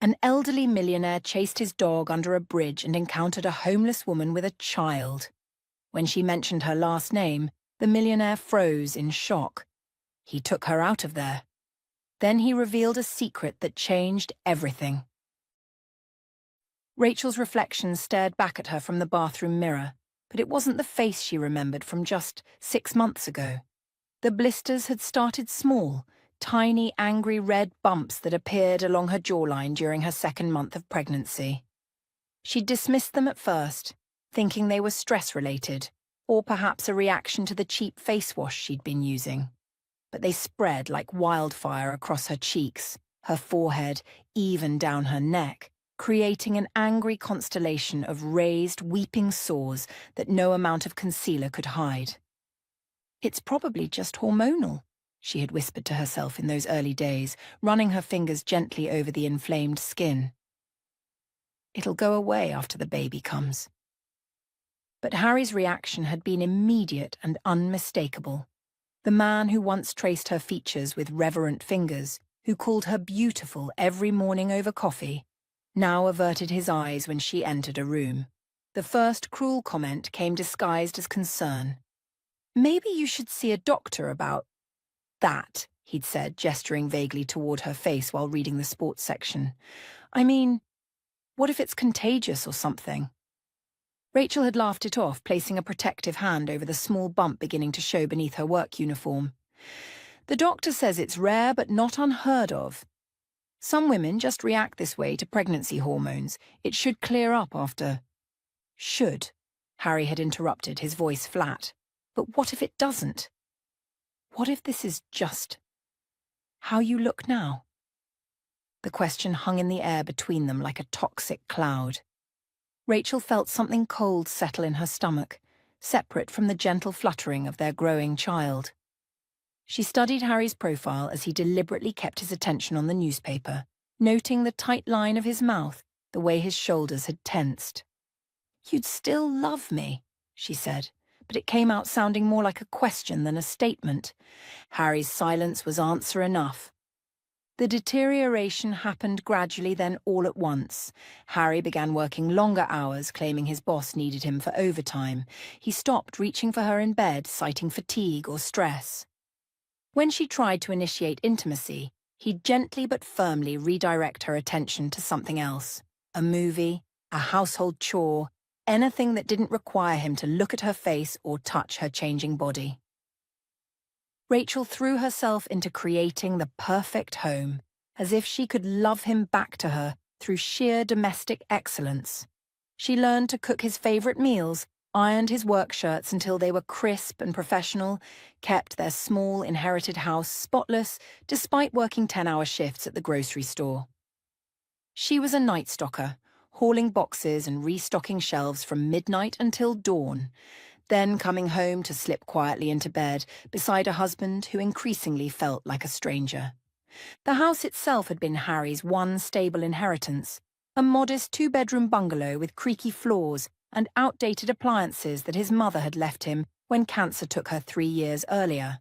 An elderly millionaire chased his dog under a bridge and encountered a homeless woman with a child. When she mentioned her last name, the millionaire froze in shock. He took her out of there. Then he revealed a secret that changed everything. Rachel's reflection stared back at her from the bathroom mirror, but it wasn't the face she remembered from just 6 months ago. The blisters had started small, tiny, angry red bumps that appeared along her jawline during her 2nd month of pregnancy. She dismissed them at first, thinking they were stress-related, or perhaps a reaction to the cheap face wash she'd been using. But they spread like wildfire across her cheeks, her forehead, even down her neck, creating an angry constellation of raised, weeping sores that no amount of concealer could hide. "It's probably just hormonal," she had whispered to herself in those early days, running her fingers gently over the inflamed skin. "It'll go away after the baby comes." But Harry's reaction had been immediate and unmistakable. The man who once traced her features with reverent fingers, who called her beautiful every morning over coffee, now averted his eyes when she entered a room. The first cruel comment came disguised as concern. "Maybe you should see a doctor about that," he'd said, gesturing vaguely toward her face while reading the sports section. "I mean, what if it's contagious or something?" Rachel had laughed it off, placing a protective hand over the small bump beginning to show beneath her work uniform. "The doctor says it's rare but not unheard of. Some women just react this way to pregnancy hormones. It should clear up after—" "Should," Harry had interrupted, his voice flat. "But what if it doesn't? What if this is just how you look now?" The question hung in the air between them like a toxic cloud. Rachel felt something cold settle in her stomach, separate from the gentle fluttering of their growing child. She studied Harry's profile as he deliberately kept his attention on the newspaper, noting the tight line of his mouth, the way his shoulders had tensed. "You'd still love me," she said, but it came out sounding more like a question than a statement. Harry's silence was answer enough. The deterioration happened gradually, then all at once. Harry began working longer hours, claiming his boss needed him for overtime. He stopped reaching for her in bed, citing fatigue or stress. When she tried to initiate intimacy, he'd gently but firmly redirect her attention to something else. A movie, a household chore, anything that didn't require him to look at her face or touch her changing body. Rachel threw herself into creating the perfect home, as if she could love him back to her through sheer domestic excellence. She learned to cook his favorite meals, ironed his work shirts until they were crisp and professional, kept their small inherited house spotless despite working 10-hour shifts at the grocery store. She was a night stalker, hauling boxes and restocking shelves from midnight until dawn, then coming home to slip quietly into bed beside a husband who increasingly felt like a stranger. The house itself had been Harry's one stable inheritance, a modest 2-bedroom bungalow with creaky floors and outdated appliances that his mother had left him when cancer took her 3 years earlier.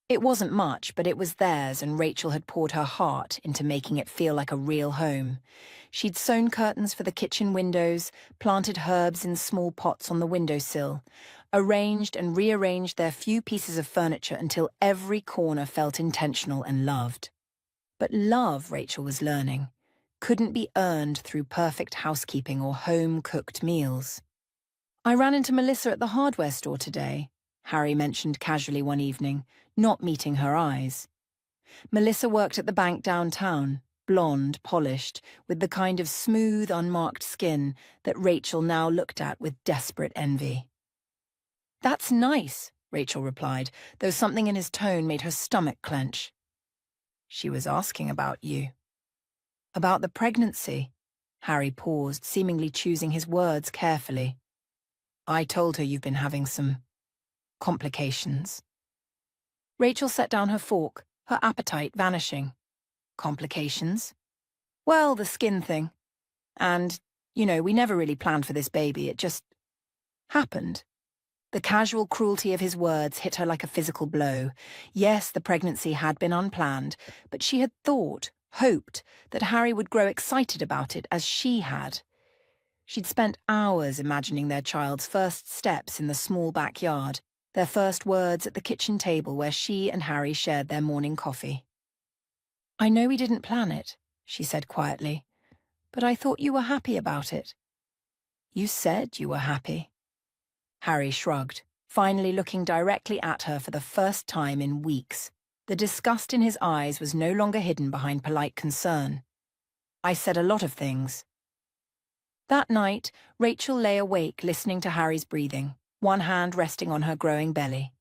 It wasn't much, but it was theirs, and Rachel had poured her heart into making it feel like a real home. She'd sewn curtains for the kitchen windows, planted herbs in small pots on the windowsill, arranged and rearranged their few pieces of furniture until every corner felt intentional and loved. But love, Rachel was learning, couldn't be earned through perfect housekeeping or home-cooked meals. "I ran into Melissa at the hardware store today," Harry mentioned casually one evening, not meeting her eyes. Melissa worked at the bank downtown, blonde, polished, with the kind of smooth, unmarked skin that Rachel now looked at with desperate envy. "That's nice," Rachel replied, though something in his tone made her stomach clench. "She was asking about you." "About the pregnancy?" Harry paused, seemingly choosing his words carefully. "I told her you've been having some complications." Rachel set down her fork, her appetite vanishing. "Complications?" "Well, the skin thing. And, we never really planned for this baby. It just happened." The casual cruelty of his words hit her like a physical blow. Yes, the pregnancy had been unplanned, but she had thought, hoped that Harry would grow excited about it as she had. She'd spent hours imagining their child's first steps in the small backyard, their first words at the kitchen table where she and Harry shared their morning coffee. "I know we didn't plan it," she said quietly, "but I thought you were happy about it." "You said you were happy." Harry shrugged, finally looking directly at her for the first time in weeks. The disgust in his eyes was no longer hidden behind polite concern. "I said a lot of things." That night, Rachel lay awake listening to Harry's breathing, one hand resting on her growing belly.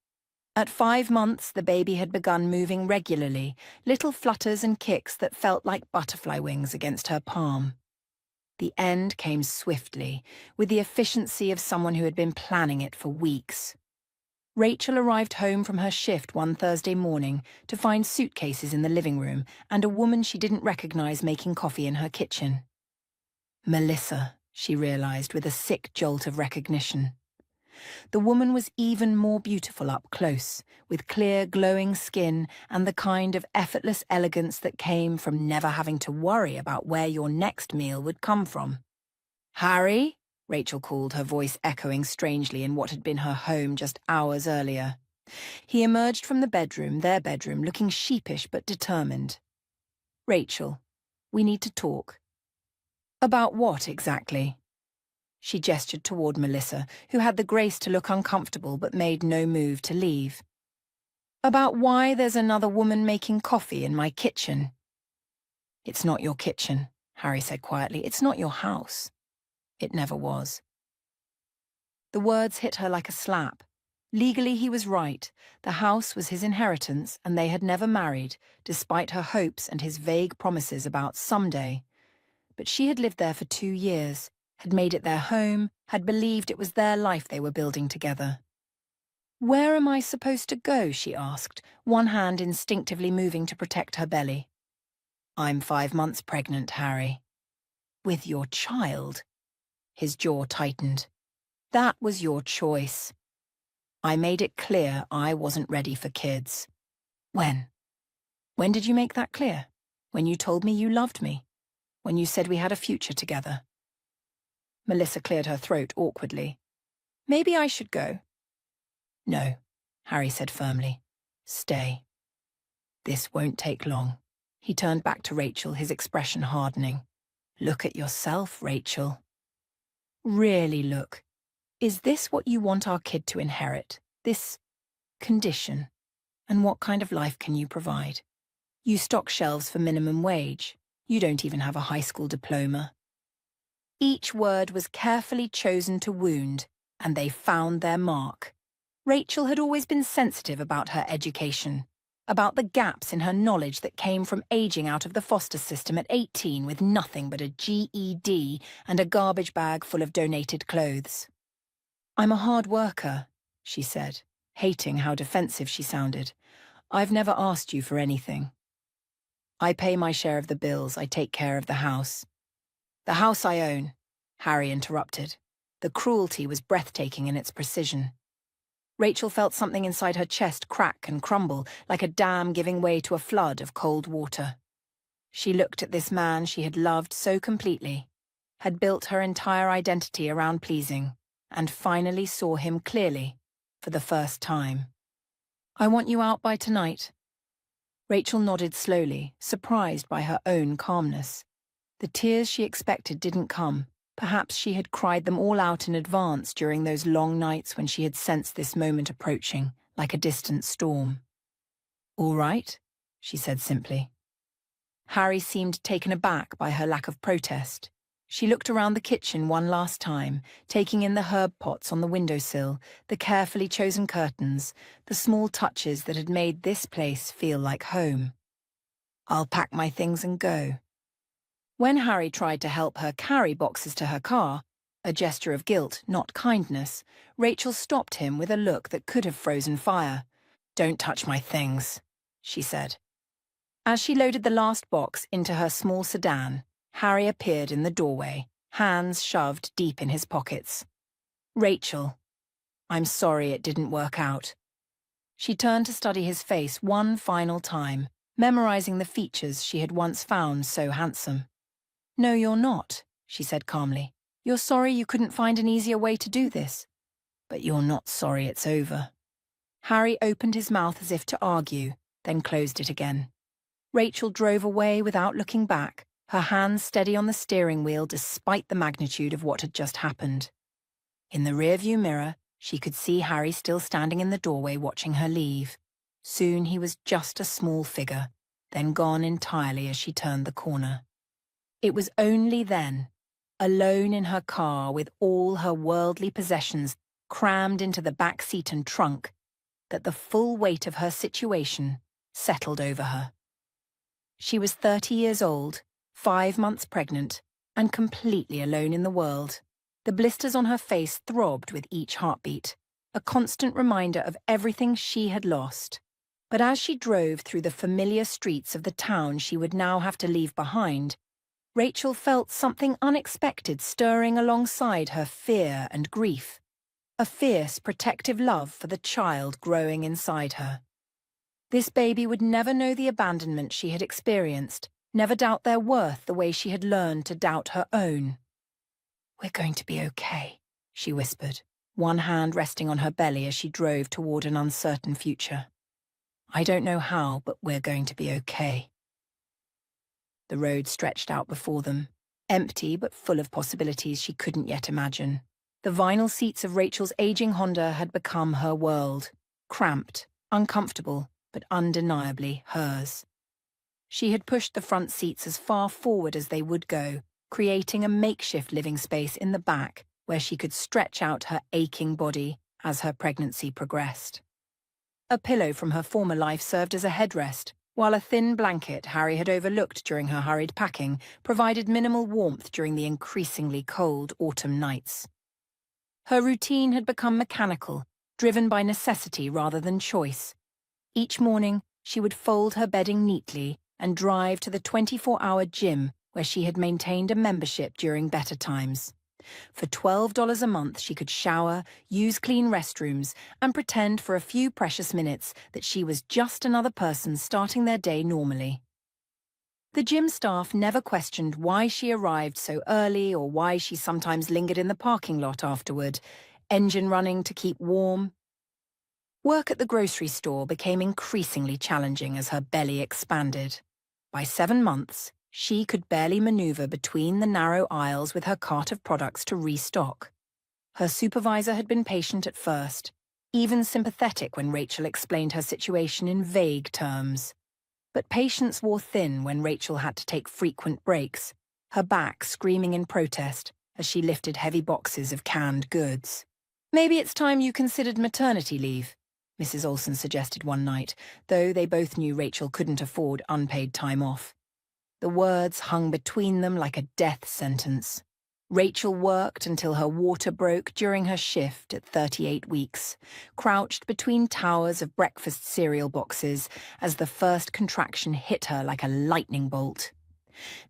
At 5 months, the baby had begun moving regularly, little flutters and kicks that felt like butterfly wings against her palm. The end came swiftly, with the efficiency of someone who had been planning it for weeks. Rachel arrived home from her shift one Thursday morning to find suitcases in the living room and a woman she didn't recognize making coffee in her kitchen. Melissa, she realized with a sick jolt of recognition. The woman was even more beautiful up close, with clear, glowing skin and the kind of effortless elegance that came from never having to worry about where your next meal would come from. "Harry?" Rachel called, her voice echoing strangely in what had been her home just hours earlier. He emerged from the bedroom, their bedroom, looking sheepish but determined. "Rachel, we need to talk." "About what exactly?" She gestured toward Melissa, who had the grace to look uncomfortable but made no move to leave. "About why there's another woman making coffee in my kitchen." "It's not your kitchen," Harry said quietly. "It's not your house. It never was." The words hit her like a slap. Legally, he was right. The house was his inheritance, and they had never married, despite her hopes and his vague promises about someday. But she had lived there for 2 years, had made it their home, had believed it was their life they were building together. "Where am I supposed to go?" she asked, one hand instinctively moving to protect her belly. "I'm 5 months pregnant, Harry." "With your child?" His jaw tightened. "That was your choice. I made it clear I wasn't ready for kids." "When? When did you make that clear? When you told me you loved me? When you said we had a future together?" Melissa cleared her throat awkwardly. "Maybe I should go." "No," Harry said firmly. "Stay. This won't take long." He turned back to Rachel, his expression hardening. "Look at yourself, Rachel. Really look. Is this what you want our kid to inherit? This condition? And what kind of life can you provide? You stock shelves for minimum wage. You don't even have a high school diploma." Each word was carefully chosen to wound, and they found their mark. Rachel had always been sensitive about her education, about the gaps in her knowledge that came from aging out of the foster system at 18 with nothing but a GED and a garbage bag full of donated clothes. "I'm a hard worker," she said, hating how defensive she sounded. "I've never asked you for anything." "I pay my share of the bills. I take care of the house." "The house I own," Harry interrupted. The cruelty was breathtaking in its precision. Rachel felt something inside her chest crack and crumble, like a dam giving way to a flood of cold water. She looked at this man she had loved so completely, had built her entire identity around pleasing, and finally saw him clearly, for the first time. "I want you out by tonight." Rachel nodded slowly, surprised by her own calmness. The tears she expected didn't come. Perhaps she had cried them all out in advance during those long nights when she had sensed this moment approaching, like a distant storm. "All right," she said simply. Harry seemed taken aback by her lack of protest. She looked around the kitchen one last time, taking in the herb pots on the windowsill, the carefully chosen curtains, the small touches that had made this place feel like home. "I'll pack my things and go." When Harry tried to help her carry boxes to her car, a gesture of guilt, not kindness, Rachel stopped him with a look that could have frozen fire. "Don't touch my things," she said. As she loaded the last box into her small sedan, Harry appeared in the doorway, hands shoved deep in his pockets. "Rachel, I'm sorry it didn't work out." She turned to study his face one final time, memorizing the features she had once found so handsome. "No, you're not," she said calmly. "You're sorry you couldn't find an easier way to do this. But you're not sorry it's over." Harry opened his mouth as if to argue, then closed it again. Rachel drove away without looking back, her hands steady on the steering wheel despite the magnitude of what had just happened. In the rearview mirror, she could see Harry still standing in the doorway watching her leave. Soon he was just a small figure, then gone entirely as she turned the corner. It was only then, alone in her car with all her worldly possessions crammed into the back seat and trunk, that the full weight of her situation settled over her. She was 30 years old, 5 months pregnant, and completely alone in the world. The blisters on her face throbbed with each heartbeat, a constant reminder of everything she had lost. But as she drove through the familiar streets of the town she would now have to leave behind, Rachel felt something unexpected stirring alongside her fear and grief. A fierce, protective love for the child growing inside her. This baby would never know the abandonment she had experienced, never doubt their worth the way she had learned to doubt her own. "We're going to be okay," she whispered, one hand resting on her belly as she drove toward an uncertain future. "I don't know how, but we're going to be okay." The road stretched out before them, empty but full of possibilities she couldn't yet imagine. The vinyl seats of Rachel's aging Honda had become her world, cramped, uncomfortable, but undeniably hers. She had pushed the front seats as far forward as they would go, creating a makeshift living space in the back where she could stretch out her aching body as her pregnancy progressed. A pillow from her former life served as a headrest, while a thin blanket Harry had overlooked during her hurried packing provided minimal warmth during the increasingly cold autumn nights. Her routine had become mechanical, driven by necessity rather than choice. Each morning, she would fold her bedding neatly and drive to the 24-hour gym where she had maintained a membership during better times. For $12 a month, she could shower, use clean restrooms, and pretend for a few precious minutes that she was just another person starting their day normally. The gym staff never questioned why she arrived so early or why she sometimes lingered in the parking lot afterward, engine running to keep warm. Work at the grocery store became increasingly challenging as her belly expanded. By 7 months, she could barely maneuver between the narrow aisles with her cart of products to restock. Her supervisor had been patient at first, even sympathetic when Rachel explained her situation in vague terms. But patience wore thin when Rachel had to take frequent breaks, her back screaming in protest as she lifted heavy boxes of canned goods. "Maybe it's time you considered maternity leave," Mrs. Olsen suggested one night, though they both knew Rachel couldn't afford unpaid time off. The words hung between them like a death sentence. Rachel worked until her water broke during her shift at 38 weeks, crouched between towers of breakfast cereal boxes as the first contraction hit her like a lightning bolt.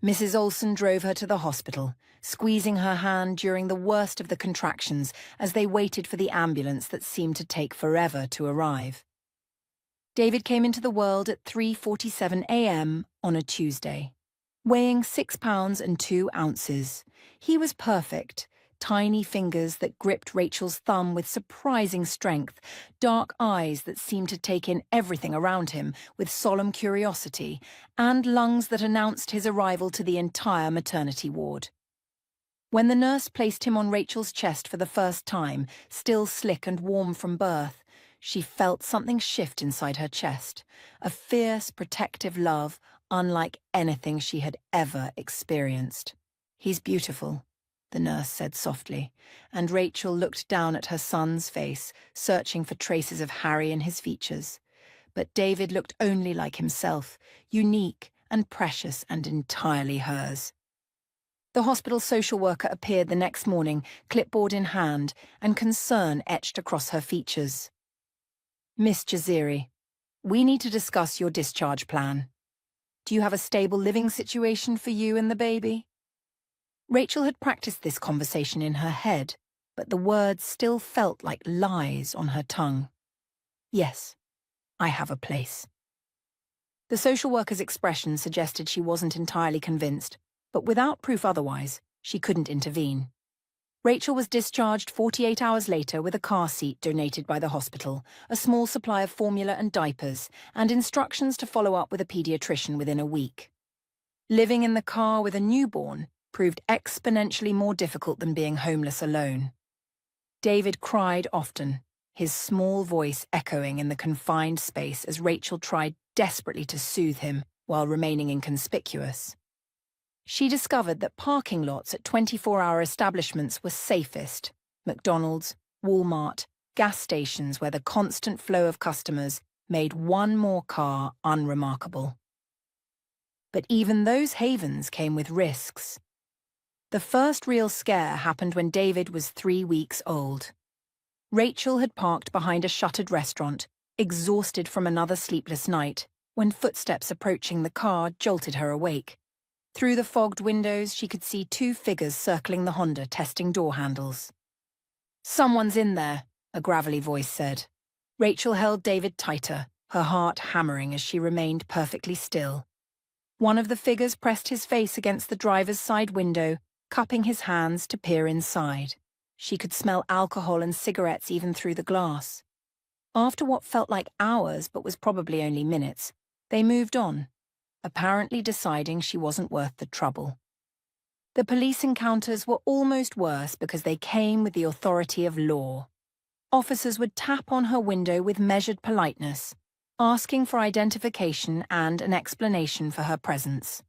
Mrs. Olsen drove her to the hospital, squeezing her hand during the worst of the contractions as they waited for the ambulance that seemed to take forever to arrive. David came into the world at 3:47 a.m. on a Tuesday. Weighing 6 pounds and 2 ounces, he was perfect, tiny fingers that gripped Rachel's thumb with surprising strength, dark eyes that seemed to take in everything around him with solemn curiosity, and lungs that announced his arrival to the entire maternity ward. When the nurse placed him on Rachel's chest for the first time, still slick and warm from birth, she felt something shift inside her chest, a fierce, protective love unlike anything she had ever experienced. "He's beautiful," the nurse said softly, and Rachel looked down at her son's face, searching for traces of Harry in his features. But David looked only like himself, unique and precious and entirely hers. The hospital social worker appeared the next morning, clipboard in hand, and concern etched across her features. "Miss Jaziri, we need to discuss your discharge plan. Do you have a stable living situation for you and the baby?" Rachel had practiced this conversation in her head, but the words still felt like lies on her tongue. "Yes, I have a place." The social worker's expression suggested she wasn't entirely convinced, but without proof otherwise, she couldn't intervene. Rachel was discharged 48 hours later with a car seat donated by the hospital, a small supply of formula and diapers, and instructions to follow up with a pediatrician within a week. Living in the car with a newborn proved exponentially more difficult than being homeless alone. David cried often, his small voice echoing in the confined space as Rachel tried desperately to soothe him while remaining inconspicuous. She discovered that parking lots at 24-hour establishments were safest: McDonald's, Walmart, gas stations where the constant flow of customers made one more car unremarkable. But even those havens came with risks. The first real scare happened when David was 3 weeks old. Rachel had parked behind a shuttered restaurant, exhausted from another sleepless night, when footsteps approaching the car jolted her awake. Through the fogged windows, she could see 2 figures circling the Honda, testing door handles. "Someone's in there," a gravelly voice said. Rachel held David tighter, her heart hammering as she remained perfectly still. One of the figures pressed his face against the driver's side window, cupping his hands to peer inside. She could smell alcohol and cigarettes even through the glass. After what felt like hours but was probably only minutes, they moved on, apparently deciding she wasn't worth the trouble. The police encounters were almost worse because they came with the authority of law. Officers would tap on her window with measured politeness, asking for identification and an explanation for her presence.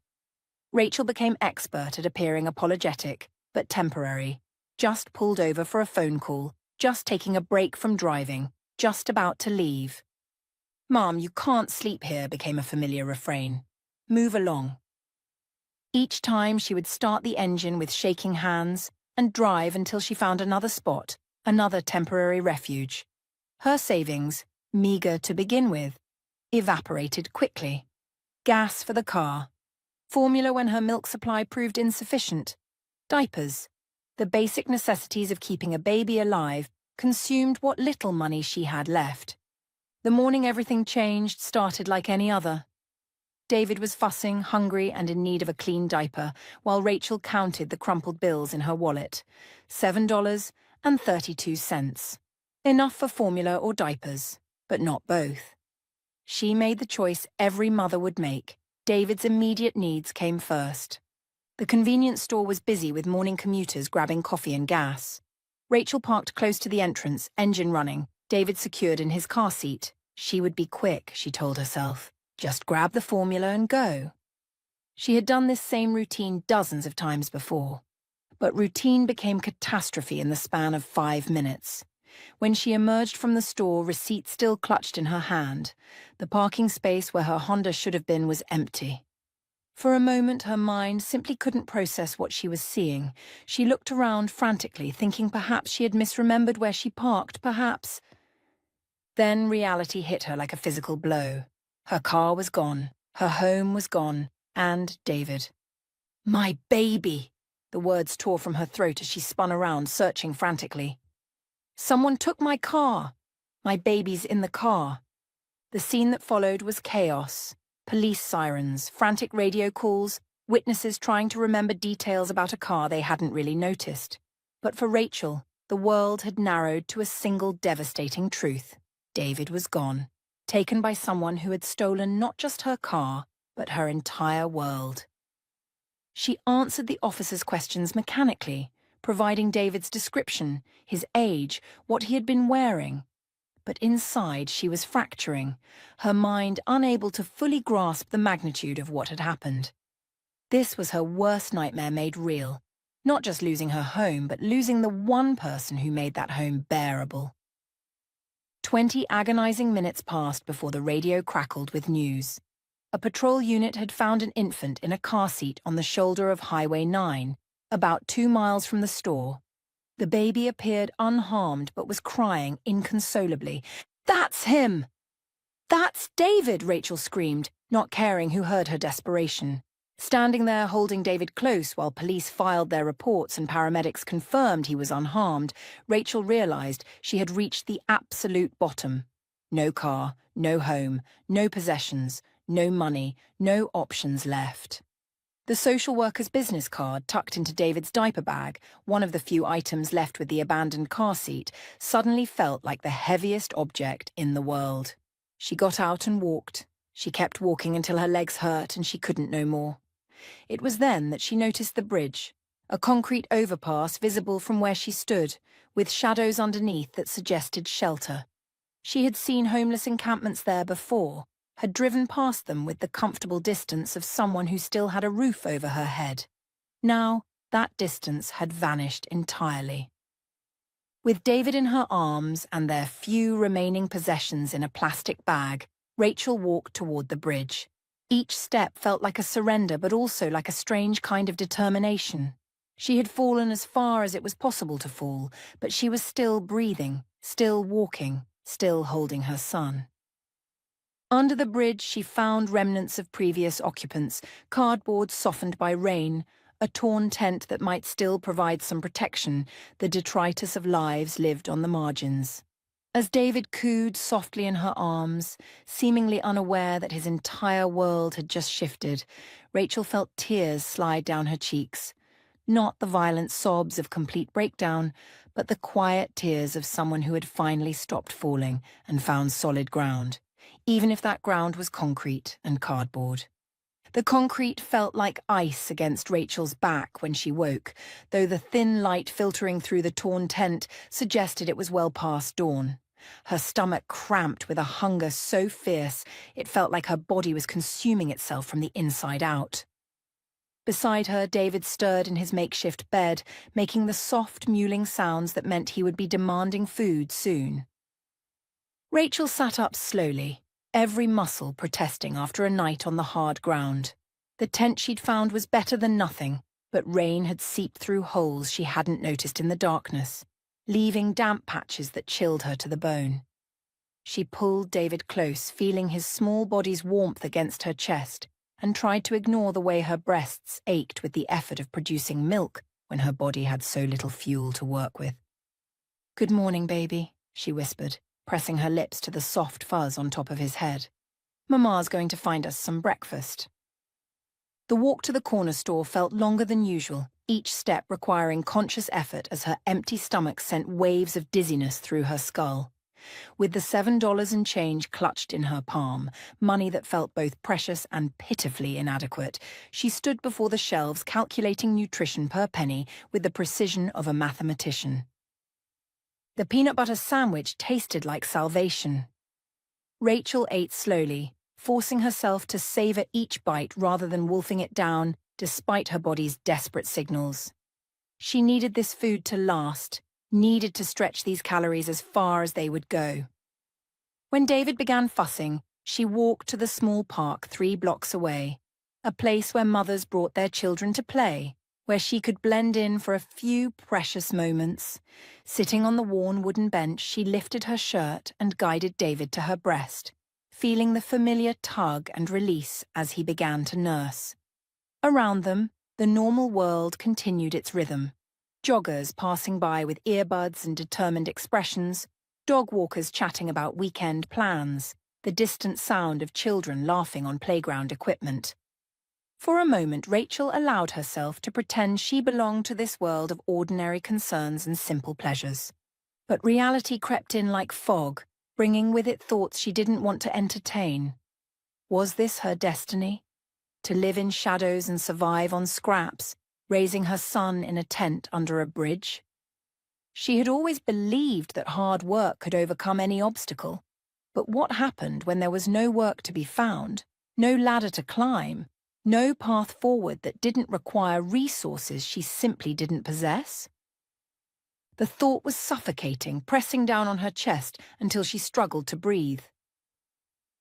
Rachel became expert at appearing apologetic, but temporary, just pulled over for a phone call, just taking a break from driving, just about to leave. "Mom, you can't sleep here," became a familiar refrain. "Move along." Each time she would start the engine with shaking hands and drive until she found another spot, another temporary refuge. Her savings, meager to begin with, evaporated quickly. Gas for the car, formula when her milk supply proved insufficient, diapers, the basic necessities of keeping a baby alive, consumed what little money she had left. The morning everything changed started like any other. David was fussing, hungry, and in need of a clean diaper, while Rachel counted the crumpled bills in her wallet. $7.32. Enough for formula or diapers, but not both. She made the choice every mother would make. David's immediate needs came first. The convenience store was busy with morning commuters grabbing coffee and gas. Rachel parked close to the entrance, engine running, David secured in his car seat. She would be quick, she told herself. Just grab the formula and go. She had done this same routine dozens of times before. But routine became catastrophe in the span of 5 minutes. When she emerged from the store, receipt still clutched in her hand, the parking space where her Honda should have been was empty. For a moment, her mind simply couldn't process what she was seeing. She looked around frantically, thinking perhaps she had misremembered where she parked, perhaps. Then reality hit her like a physical blow. Her car was gone, her home was gone, and David. "My baby!" The words tore from her throat as she spun around, searching frantically. "Someone took my car. My baby's in the car." The scene that followed was chaos. Police sirens, frantic radio calls, witnesses trying to remember details about a car they hadn't really noticed. But for Rachel, the world had narrowed to a single devastating truth. David was gone, taken by someone who had stolen not just her car, but her entire world. She answered the officer's questions mechanically, providing David's description, his age, what he had been wearing. But inside she was fracturing, her mind unable to fully grasp the magnitude of what had happened. This was her worst nightmare made real, not just losing her home, but losing the one person who made that home bearable. 20 agonizing minutes passed before the radio crackled with news. A patrol unit had found an infant in a car seat on the shoulder of Highway 9, about 2 miles from the store. The baby appeared unharmed but was crying inconsolably. "That's him!" "That's David!" Rachel screamed, not caring who heard her desperation. Standing there holding David close while police filed their reports and paramedics confirmed he was unharmed, Rachel realized she had reached the absolute bottom. No car, no home, no possessions, no money, no options left. The social worker's business card tucked into David's diaper bag, one of the few items left with the abandoned car seat, suddenly felt like the heaviest object in the world. She got out and walked. She kept walking until her legs hurt and she couldn't no more. It was then that she noticed the bridge, a concrete overpass visible from where she stood, with shadows underneath that suggested shelter. She had seen homeless encampments there before, had driven past them with the comfortable distance of someone who still had a roof over her head. Now, that distance had vanished entirely. With David in her arms and their few remaining possessions in a plastic bag, Rachel walked toward the bridge. Each step felt like a surrender, but also like a strange kind of determination. She had fallen as far as it was possible to fall, but she was still breathing, still walking, still holding her son. Under the bridge, she found remnants of previous occupants, cardboard softened by rain, a torn tent that might still provide some protection, the detritus of lives lived on the margins. As David cooed softly in her arms, seemingly unaware that his entire world had just shifted, Rachel felt tears slide down her cheeks. Not the violent sobs of complete breakdown, but the quiet tears of someone who had finally stopped falling and found solid ground, even if that ground was concrete and cardboard. The concrete felt like ice against Rachel's back when she woke, though the thin light filtering through the torn tent suggested it was well past dawn. Her stomach cramped with a hunger so fierce it felt like her body was consuming itself from the inside out. Beside her, David stirred in his makeshift bed, making the soft, mewling sounds that meant he would be demanding food soon. Rachel sat up slowly, every muscle protesting after a night on the hard ground. The tent she'd found was better than nothing, but rain had seeped through holes she hadn't noticed in the darkness, leaving damp patches that chilled her to the bone. She pulled David close, feeling his small body's warmth against her chest, and tried to ignore the way her breasts ached with the effort of producing milk when her body had so little fuel to work with. "Good morning, baby," she whispered, pressing her lips to the soft fuzz on top of his head. "Mama's going to find us some breakfast." The walk to the corner store felt longer than usual, each step requiring conscious effort as her empty stomach sent waves of dizziness through her skull. With the $7 and change clutched in her palm, money that felt both precious and pitifully inadequate, she stood before the shelves calculating nutrition per penny with the precision of a mathematician. The peanut butter sandwich tasted like salvation. Rachel ate slowly, forcing herself to savor each bite rather than wolfing it down, despite her body's desperate signals. She needed this food to last, needed to stretch these calories as far as they would go. When David began fussing, she walked to the small park 3 blocks away, a place where mothers brought their children to play, where she could blend in for a few precious moments. Sitting on the worn wooden bench, she lifted her shirt and guided David to her breast, feeling the familiar tug and release as he began to nurse. Around them, the normal world continued its rhythm. Joggers passing by with earbuds and determined expressions, dog walkers chatting about weekend plans, the distant sound of children laughing on playground equipment. For a moment, Rachel allowed herself to pretend she belonged to this world of ordinary concerns and simple pleasures. But reality crept in like fog, bringing with it thoughts she didn't want to entertain. Was this her destiny? To live in shadows and survive on scraps, raising her son in a tent under a bridge? She had always believed that hard work could overcome any obstacle. But what happened when there was no work to be found, no ladder to climb, no path forward that didn't require resources she simply didn't possess? The thought was suffocating, pressing down on her chest until she struggled to breathe.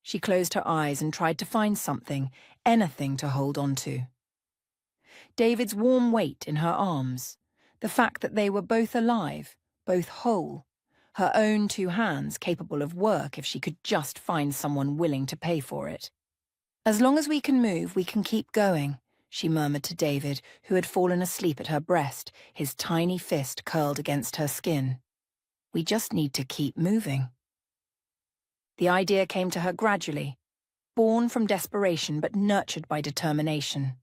She closed her eyes and tried to find something, anything to hold on to. David's warm weight in her arms, the fact that they were both alive, both whole, her own 2 hands capable of work if she could just find someone willing to pay for it. "As long as we can move, we can keep going," she murmured to David, who had fallen asleep at her breast, his tiny fist curled against her skin. "We just need to keep moving." The idea came to her gradually. born from desperation but nurtured by determination.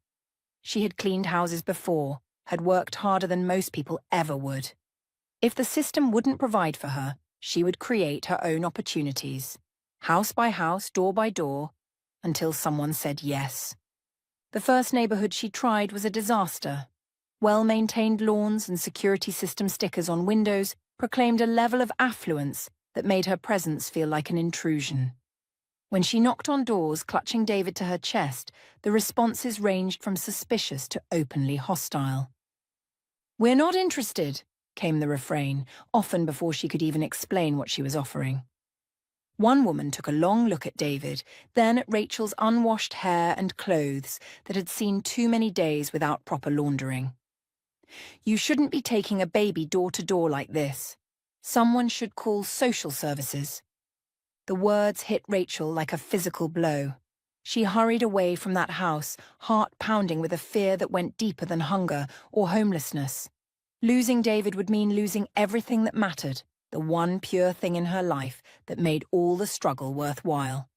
She had cleaned houses before, had worked harder than most people ever would. If the system wouldn't provide for her, she would create her own opportunities, house by house, door by door, until someone said yes. The first neighborhood she tried was a disaster. Well-maintained lawns and security system stickers on windows proclaimed a level of affluence that made her presence feel like an intrusion. When she knocked on doors, clutching David to her chest, the responses ranged from suspicious to openly hostile. "We're not interested," came the refrain, often before she could even explain what she was offering. One woman took a long look at David, then at Rachel's unwashed hair and clothes that had seen too many days without proper laundering. "You shouldn't be taking a baby door to door like this. Someone should call social services." The words hit Rachel like a physical blow. She hurried away from that house, heart pounding with a fear that went deeper than hunger or homelessness. Losing David would mean losing everything that mattered, the one pure thing in her life that made all the struggle worthwhile.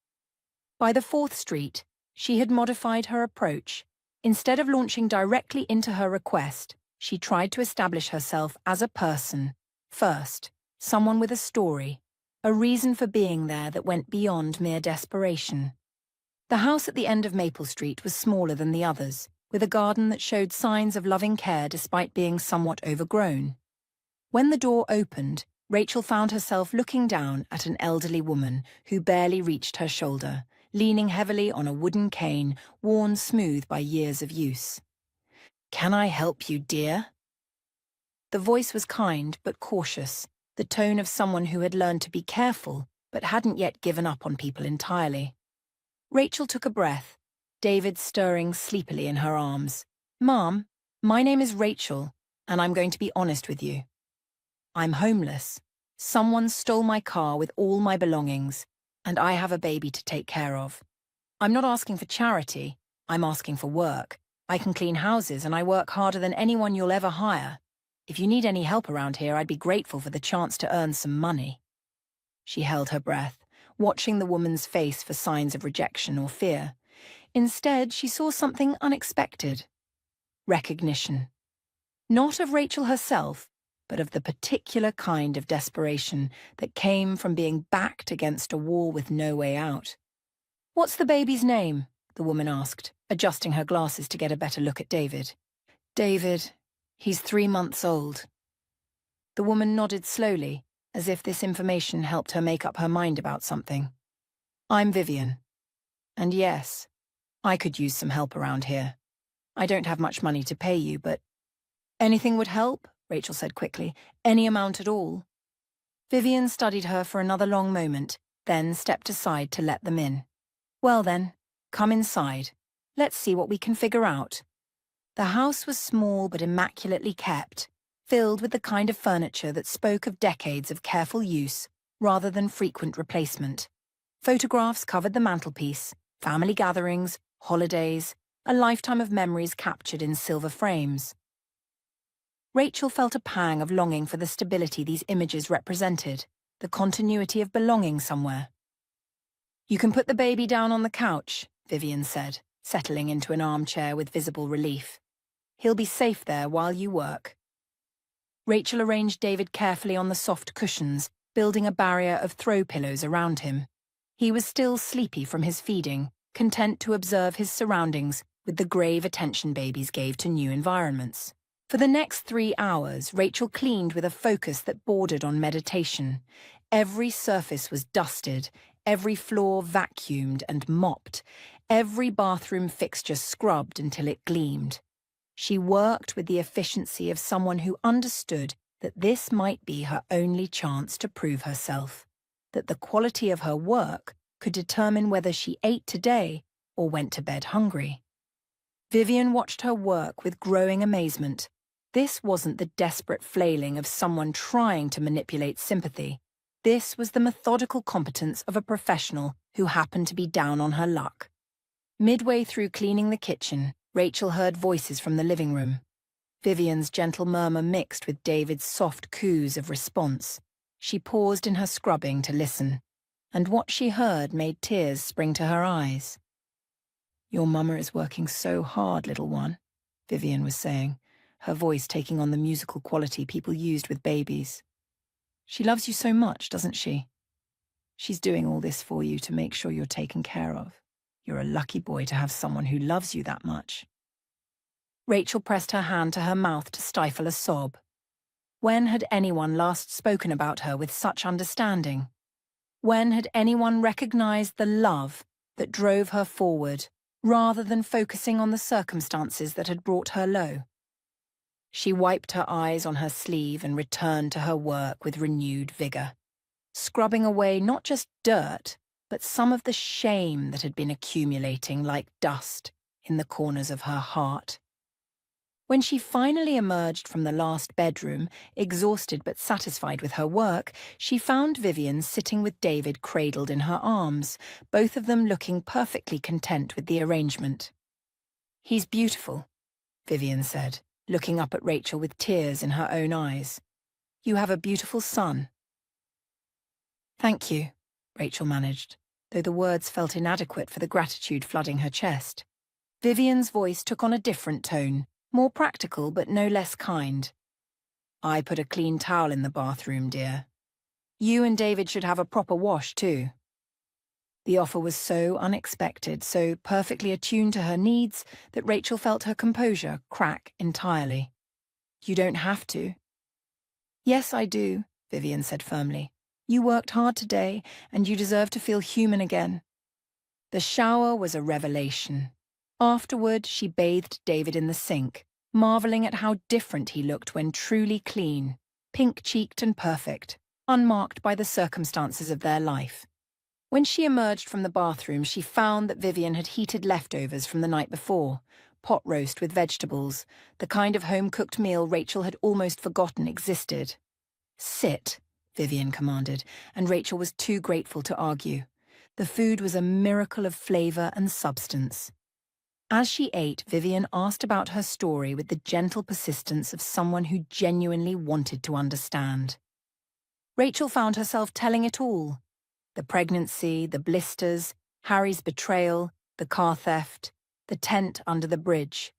By the 4th Street, she had modified her approach. Instead of launching directly into her request, she tried to establish herself as a person, first, someone with a story, a reason for being there that went beyond mere desperation. The house at the end of Maple Street was smaller than the others, with a garden that showed signs of loving care despite being somewhat overgrown. When the door opened, Rachel found herself looking down at an elderly woman who barely reached her shoulder, leaning heavily on a wooden cane worn smooth by years of use. "Can I help you, dear?" The voice was kind but cautious, the tone of someone who had learned to be careful but hadn't yet given up on people entirely. Rachel took a breath, David stirring sleepily in her arms. "Mom, my name is Rachel, and I'm going to be honest with you. I'm homeless. Someone stole my car with all my belongings, and I have a baby to take care of. I'm not asking for charity, I'm asking for work. I can clean houses and I work harder than anyone you'll ever hire. If you need any help around here, I'd be grateful for the chance to earn some money." She held her breath, watching the woman's face for signs of rejection or fear. Instead, she saw something unexpected. Recognition. Not of Rachel herself, but of the particular kind of desperation that came from being backed against a wall with no way out. "What's the baby's name?" the woman asked, adjusting her glasses to get a better look at David. "David. He's 3 months old." The woman nodded slowly, as if this information helped her make up her mind about something. "I'm Vivian. And yes, I could use some help around here. I don't have much money to pay you, but—" "Anything would help," Rachel said quickly. "Any amount at all." Vivian studied her for another long moment, then stepped aside to let them in. "Well then, come inside. Let's see what we can figure out." The house was small but immaculately kept, filled with the kind of furniture that spoke of decades of careful use rather than frequent replacement. Photographs covered the mantelpiece, family gatherings, holidays, a lifetime of memories captured in silver frames. Rachel felt a pang of longing for the stability these images represented, the continuity of belonging somewhere. "You can put the baby down on the couch," Vivian said, settling into an armchair with visible relief. "He'll be safe there while you work." Rachel arranged David carefully on the soft cushions, building a barrier of throw pillows around him. He was still sleepy from his feeding, content to observe his surroundings with the grave attention babies gave to new environments. For the next 3 hours, Rachel cleaned with a focus that bordered on meditation. Every surface was dusted, every floor vacuumed and mopped, every bathroom fixture scrubbed until it gleamed. She worked with the efficiency of someone who understood that this might be her only chance to prove herself, that the quality of her work could determine whether she ate today or went to bed hungry. Vivian watched her work with growing amazement. This wasn't the desperate flailing of someone trying to manipulate sympathy. This was the methodical competence of a professional who happened to be down on her luck. Midway through cleaning the kitchen, Rachel heard voices from the living room. Vivian's gentle murmur mixed with David's soft coos of response. She paused in her scrubbing to listen. and what she heard made tears spring to her eyes. "Your mama is working so hard, little one," Vivian was saying, her voice taking on the musical quality people used with babies. "She loves you so much, doesn't she? She's doing all this for you to make sure you're taken care of. You're a lucky boy to have someone who loves you that much." Rachel pressed her hand to her mouth to stifle a sob. When had anyone last spoken about her with such understanding? When had anyone recognized the love that drove her forward, rather than focusing on the circumstances that had brought her low? She wiped her eyes on her sleeve and returned to her work with renewed vigor, scrubbing away not just dirt, but some of the shame that had been accumulating like dust in the corners of her heart. When she finally emerged from the last bedroom, exhausted but satisfied with her work, she found Vivian sitting with David cradled in her arms, both of them looking perfectly content with the arrangement. "He's beautiful," Vivian said, looking up at Rachel with tears in her own eyes. "You have a beautiful son." "Thank you," Rachel managed, though the words felt inadequate for the gratitude flooding her chest. Vivian's voice took on a different tone, more practical but no less kind. "I put a clean towel in the bathroom, dear. You and David should have a proper wash, too." The offer was so unexpected, so perfectly attuned to her needs, that Rachel felt her composure crack entirely. "You don't have to." "Yes, I do," Vivian said firmly. "You worked hard today, and you deserve to feel human again." The shower was a revelation. Afterward, she bathed David in the sink, marveling at how different he looked when truly clean, pink-cheeked and perfect, unmarked by the circumstances of their life. When she emerged from the bathroom, she found that Vivian had heated leftovers from the night before, pot roast with vegetables, the kind of home-cooked meal Rachel had almost forgotten existed. "Sit," Vivian commanded, and Rachel was too grateful to argue. The food was a miracle of flavor and substance. As she ate, Vivian asked about her story with the gentle persistence of someone who genuinely wanted to understand. Rachel found herself telling it all. The pregnancy, the blisters, Harry's betrayal, the car theft, the tent under the bridge.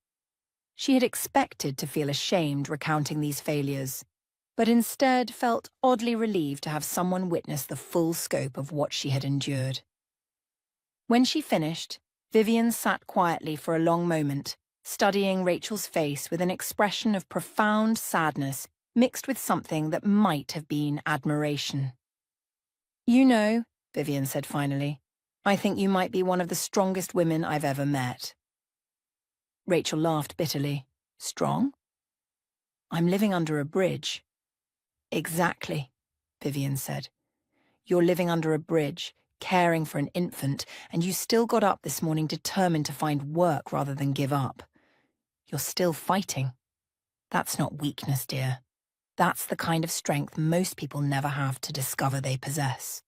She had expected to feel ashamed recounting these failures, but instead felt oddly relieved to have someone witness the full scope of what she had endured. When she finished, Vivian sat quietly for a long moment, studying Rachel's face with an expression of profound sadness mixed with something that might have been admiration. "You know," Vivian said finally, "I think you might be one of the strongest women I've ever met." Rachel laughed bitterly. "Strong? I'm living under a bridge." "Exactly," Vivian said. "You're living under a bridge, caring for an infant, and you still got up this morning determined to find work rather than give up. You're still fighting. That's not weakness, dear. That's the kind of strength most people never have to discover they possess."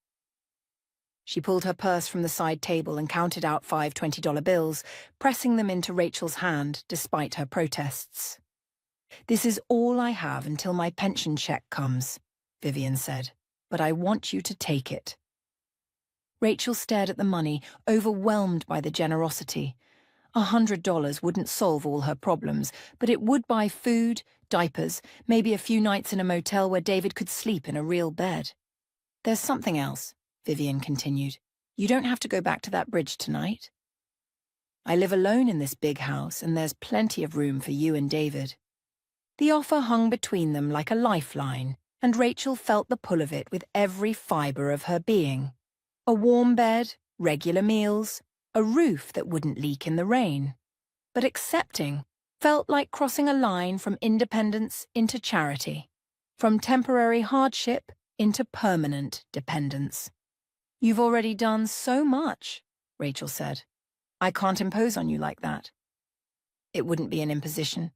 She pulled her purse from the side table and counted out 5 $20 bills, pressing them into Rachel's hand despite her protests. "This is all I have until my pension check comes," Vivian said, "but I want you to take it." Rachel stared at the money, overwhelmed by the generosity. $100 wouldn't solve all her problems, but it would buy food, diapers, maybe a few nights in a motel where David could sleep in a real bed. "There's something else," Vivian continued. "You don't have to go back to that bridge tonight. I live alone in this big house, and there's plenty of room for you and David." The offer hung between them like a lifeline, and Rachel felt the pull of it with every fibre of her being. A warm bed, regular meals, a roof that wouldn't leak in the rain. But accepting felt like crossing a line from independence into charity, from temporary hardship into permanent dependence. "You've already done so much," Rachel said. "I can't impose on you like that." "It wouldn't be an imposition."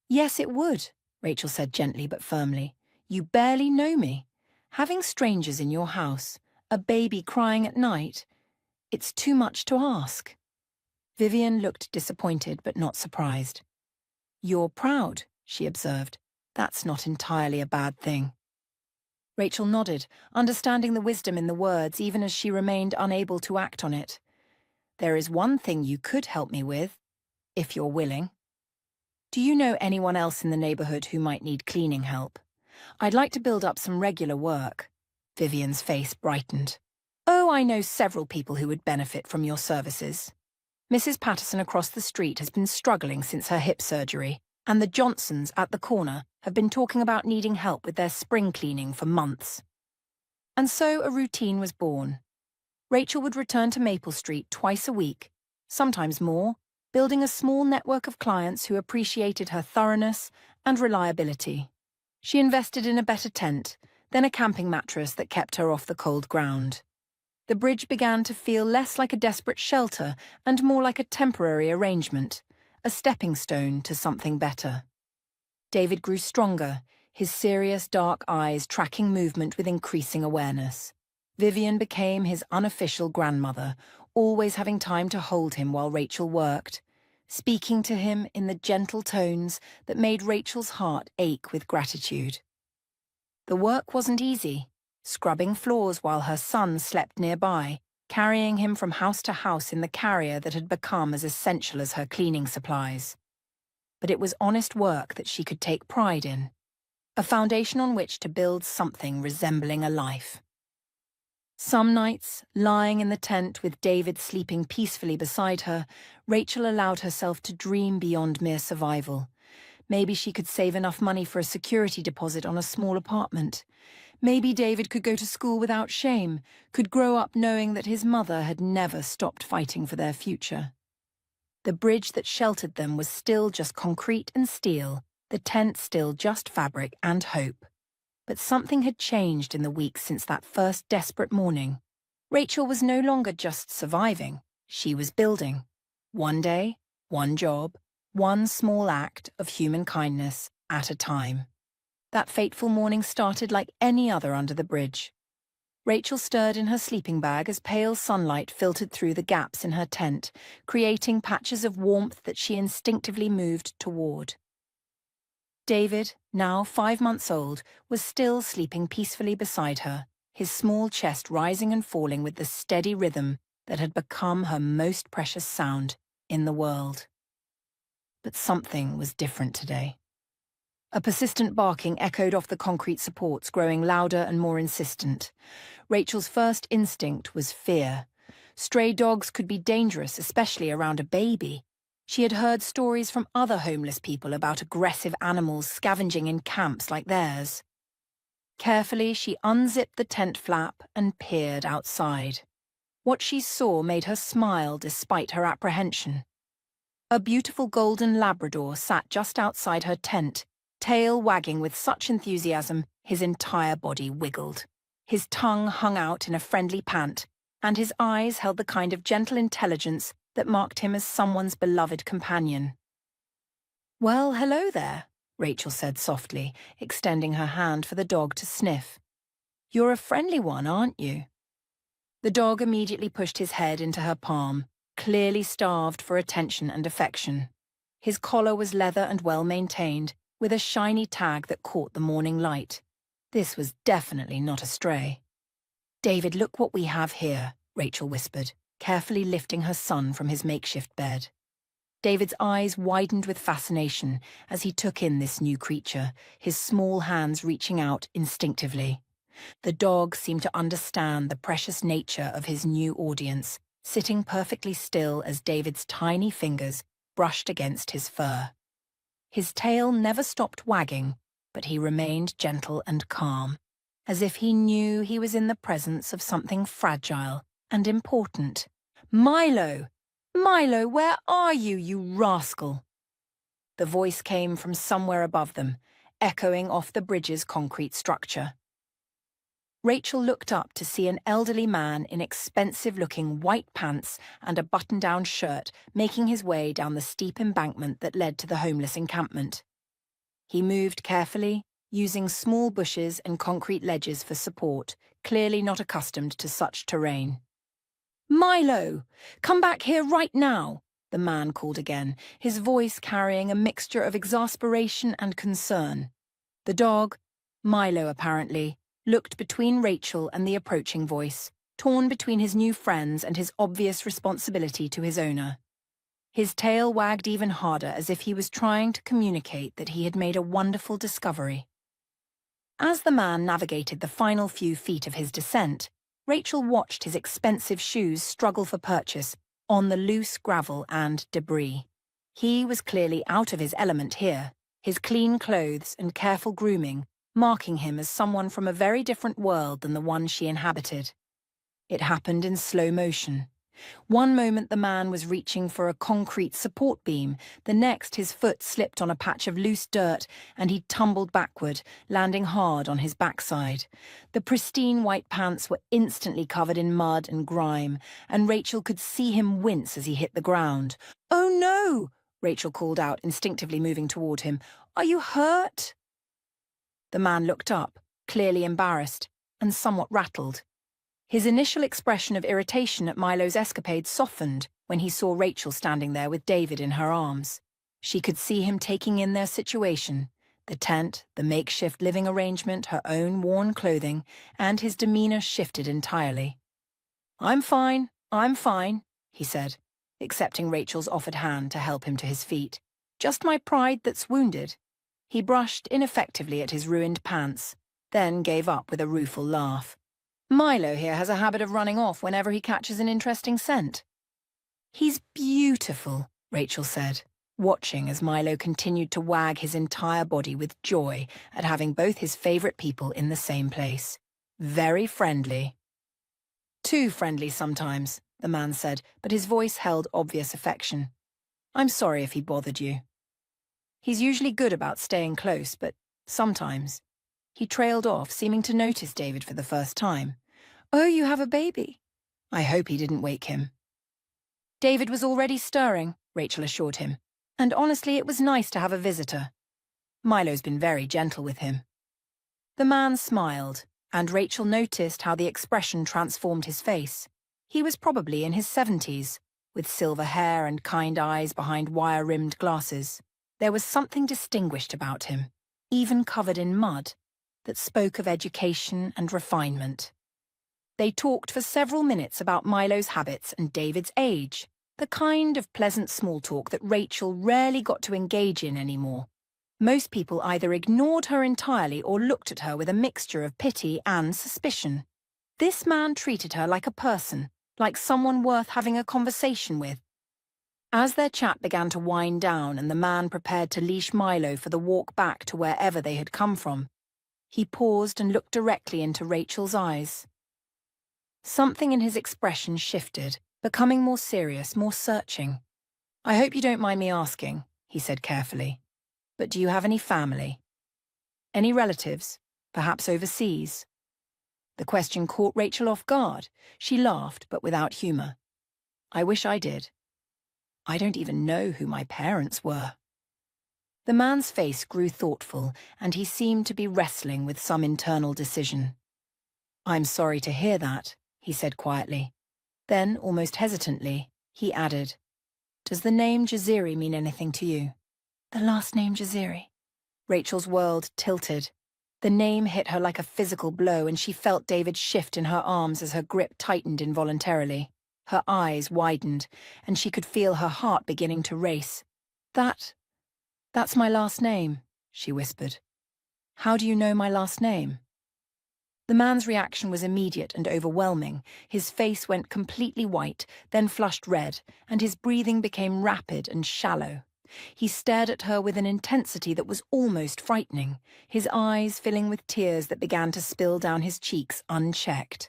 "Yes, it would," Rachel said gently but firmly. "You barely know me. Having strangers in your house, a baby crying at night, it's too much to ask." Vivian looked disappointed but not surprised. "You're proud," she observed. "That's not entirely a bad thing." Rachel nodded, understanding the wisdom in the words even as she remained unable to act on it. "There is one thing you could help me with, if you're willing. Do you know anyone else in the neighborhood who might need cleaning help? I'd like to build up some regular work." Vivian's face brightened. "Oh, I know several people who would benefit from your services. Mrs. Patterson across the street has been struggling since her hip surgery, and the Johnsons at the corner have been talking about needing help with their spring cleaning for months." And so a routine was born. Rachel would return to Maple Street twice a week, sometimes more, building a small network of clients who appreciated her thoroughness and reliability. She invested in a better tent, then a camping mattress that kept her off the cold ground. The bridge began to feel less like a desperate shelter and more like a temporary arrangement, a stepping stone to something better. David grew stronger, his serious dark eyes tracking movement with increasing awareness. Vivian became his unofficial grandmother, always having time to hold him while Rachel worked, speaking to him in the gentle tones that made Rachel's heart ache with gratitude. The work wasn't easy, scrubbing floors while her son slept nearby, carrying him from house to house in the carrier that had become as essential as her cleaning supplies. But it was honest work that she could take pride in, a foundation on which to build something resembling a life. Some nights, lying in the tent with David sleeping peacefully beside her, Rachel allowed herself to dream beyond mere survival. Maybe she could save enough money for a security deposit on a small apartment. Maybe David could go to school without shame, could grow up knowing that his mother had never stopped fighting for their future. The bridge that sheltered them was still just concrete and steel, the tent still just fabric and hope. But something had changed in the weeks since that first desperate morning. Rachel was no longer just surviving, she was building. One day, one job, one small act of human kindness at a time. That fateful morning started like any other under the bridge. Rachel stirred in her sleeping bag as pale sunlight filtered through the gaps in her tent, creating patches of warmth that she instinctively moved toward. David, now 5 months old, was still sleeping peacefully beside her, his small chest rising and falling with the steady rhythm that had become her most precious sound in the world. But something was different today. A persistent barking echoed off the concrete supports, growing louder and more insistent. Rachel's first instinct was fear. Stray dogs could be dangerous, especially around a baby. She had heard stories from other homeless people about aggressive animals scavenging in camps like theirs. Carefully, she unzipped the tent flap and peered outside. What she saw made her smile despite her apprehension. A beautiful golden Labrador sat just outside her tent, tail wagging with such enthusiasm his entire body wiggled. His tongue hung out in a friendly pant, and his eyes held the kind of gentle intelligence that marked him as someone's beloved companion. "Well, hello there," Rachel said softly, extending her hand for the dog to sniff. "You're a friendly one, aren't you?" The dog immediately pushed his head into her palm, clearly starved for attention and affection. His collar was leather and well-maintained, with a shiny tag that caught the morning light. This was definitely not a stray. "David, look what we have here," Rachel whispered, carefully lifting her son from his makeshift bed. David's eyes widened with fascination as he took in this new creature, his small hands reaching out instinctively. The dog seemed to understand the precious nature of his new audience, sitting perfectly still as David's tiny fingers brushed against his fur. His tail never stopped wagging, but he remained gentle and calm, as if he knew he was in the presence of something fragile and important. "Milo! Milo, where are you, you rascal?" The voice came from somewhere above them, echoing off the bridge's concrete structure. Rachel looked up to see an elderly man in expensive-looking white pants and a button-down shirt making his way down the steep embankment that led to the homeless encampment. He moved carefully, using small bushes and concrete ledges for support, clearly not accustomed to such terrain. "Milo! Come back here right now!" the man called again, his voice carrying a mixture of exasperation and concern. The dog, Milo apparently, looked between Rachel and the approaching voice, torn between his new friends and his obvious responsibility to his owner. His tail wagged even harder as if he was trying to communicate that he had made a wonderful discovery. As the man navigated the final few feet of his descent, Rachel watched his expensive shoes struggle for purchase on the loose gravel and debris. He was clearly out of his element here, his clean clothes and careful grooming marking him as someone from a very different world than the one she inhabited. It happened in slow motion. One moment the man was reaching for a concrete support beam, the next his foot slipped on a patch of loose dirt and he tumbled backward, landing hard on his backside. The pristine white pants were instantly covered in mud and grime, and Rachel could see him wince as he hit the ground. "Oh no!" Rachel called out, instinctively moving toward him. "Are you hurt?" The man looked up, clearly embarrassed, and somewhat rattled. His initial expression of irritation at Milo's escapade softened when he saw Rachel standing there with David in her arms. She could see him taking in their situation, the tent, the makeshift living arrangement, her own worn clothing, and his demeanor shifted entirely. I'm fine," he said, accepting Rachel's offered hand to help him to his feet. "Just my pride that's wounded." He brushed ineffectively at his ruined pants, then gave up with a rueful laugh. "Milo here has a habit of running off whenever he catches an interesting scent." "He's beautiful," Rachel said, watching as Milo continued to wag his entire body with joy at having both his favorite people in the same place. "Very friendly." "Too friendly sometimes," the man said, but his voice held obvious affection. "I'm sorry if he bothered you." He's usually good about staying close, but sometimes. He trailed off, seeming to notice David for the first time. "Oh, you have a baby." I hope he didn't wake him. David was already stirring, Rachel assured him, and honestly it was nice to have a visitor. Milo's been very gentle with him. The man smiled, and Rachel noticed how the expression transformed his face. He was probably in his 70s, with silver hair and kind eyes behind wire-rimmed glasses. There was something distinguished about him, even covered in mud, that spoke of education and refinement. They talked for several minutes about Milo's habits and David's age, the kind of pleasant small talk that Rachel rarely got to engage in anymore. Most people either ignored her entirely or looked at her with a mixture of pity and suspicion. This man treated her like a person, like someone worth having a conversation with. As their chat began to wind down and the man prepared to leash Milo for the walk back to wherever they had come from, he paused and looked directly into Rachel's eyes. Something in his expression shifted, becoming more serious, more searching. "I hope you don't mind me asking," he said carefully, "but do you have any family? Any relatives, perhaps overseas?" The question caught Rachel off guard. She laughed, but without humor. "I wish I did. I don't even know who my parents were." The man's face grew thoughtful, and he seemed to be wrestling with some internal decision. "I'm sorry to hear that," he said quietly. Then, almost hesitantly, he added, "Does the name Jaziri mean anything to you?" "The last name Jaziri?" Rachel's world tilted. The name hit her like a physical blow, and she felt David shift in her arms as her grip tightened involuntarily. Her eyes widened, and she could feel her heart beginning to race. That's my last name," she whispered. "How do you know my last name?" The man's reaction was immediate and overwhelming. His face went completely white, then flushed red, and his breathing became rapid and shallow. He stared at her with an intensity that was almost frightening, his eyes filling with tears that began to spill down his cheeks unchecked.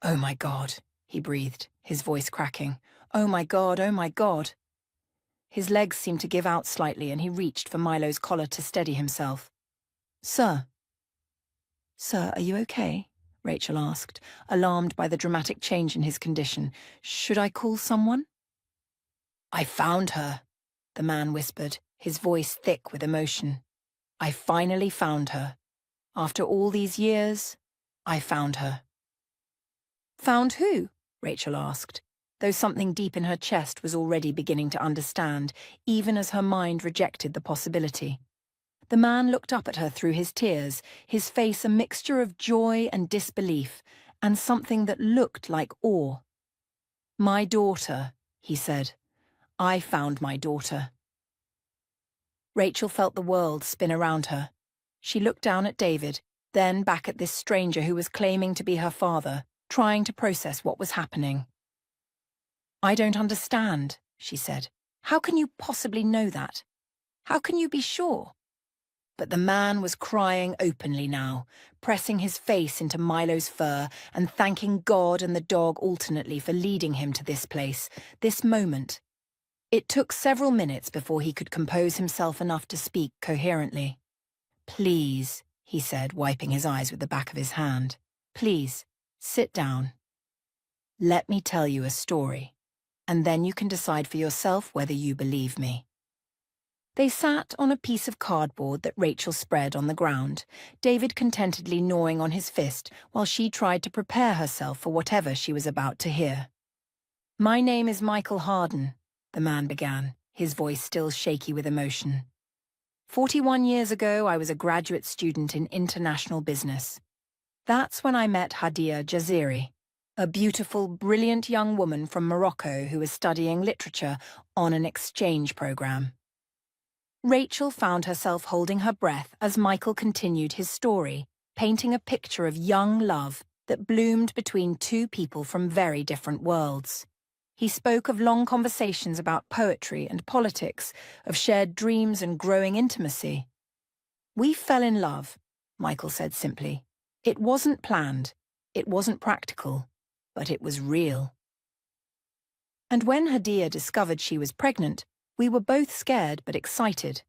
"Oh my God," he breathed, his voice cracking. "Oh my God, oh my God." His legs seemed to give out slightly and he reached for Milo's collar to steady himself. "Sir." "Sir, are you okay?" Rachel asked, alarmed by the dramatic change in his condition. "Should I call someone?" "I found her," the man whispered, his voice thick with emotion. "I finally found her. After all these years, I found her." "Found who?" Rachel asked, though something deep in her chest was already beginning to understand, even as her mind rejected the possibility. The man looked up at her through his tears, his face a mixture of joy and disbelief, and something that looked like awe. "My daughter," he said. "I found my daughter." Rachel felt the world spin around her. She looked down at David, then back at this stranger who was claiming to be her father, trying to process what was happening. "I don't understand," she said. "How can you possibly know that? How can you be sure?" But the man was crying openly now, pressing his face into Milo's fur and thanking God and the dog alternately for leading him to this place, this moment. It took several minutes before he could compose himself enough to speak coherently. "Please," he said, wiping his eyes with the back of his hand. "Please, sit down. Let me tell you a story, and then you can decide for yourself whether you believe me." They sat on a piece of cardboard that Rachel spread on the ground, David contentedly gnawing on his fist while she tried to prepare herself for whatever she was about to hear. "My name is Michael Harden," the man began, his voice still shaky with emotion. 41 years ago, I was a graduate student in international business. That's when I met Hadia Jaziri, a beautiful, brilliant young woman from Morocco who was studying literature on an exchange program. Rachel found herself holding her breath as Michael continued his story, painting a picture of young love that bloomed between two people from very different worlds. He spoke of long conversations about poetry and politics, of shared dreams and growing intimacy. "We fell in love," Michael said simply. "It wasn't planned, it wasn't practical, but it was real. And when Hadia discovered she was pregnant, we were both scared but excited.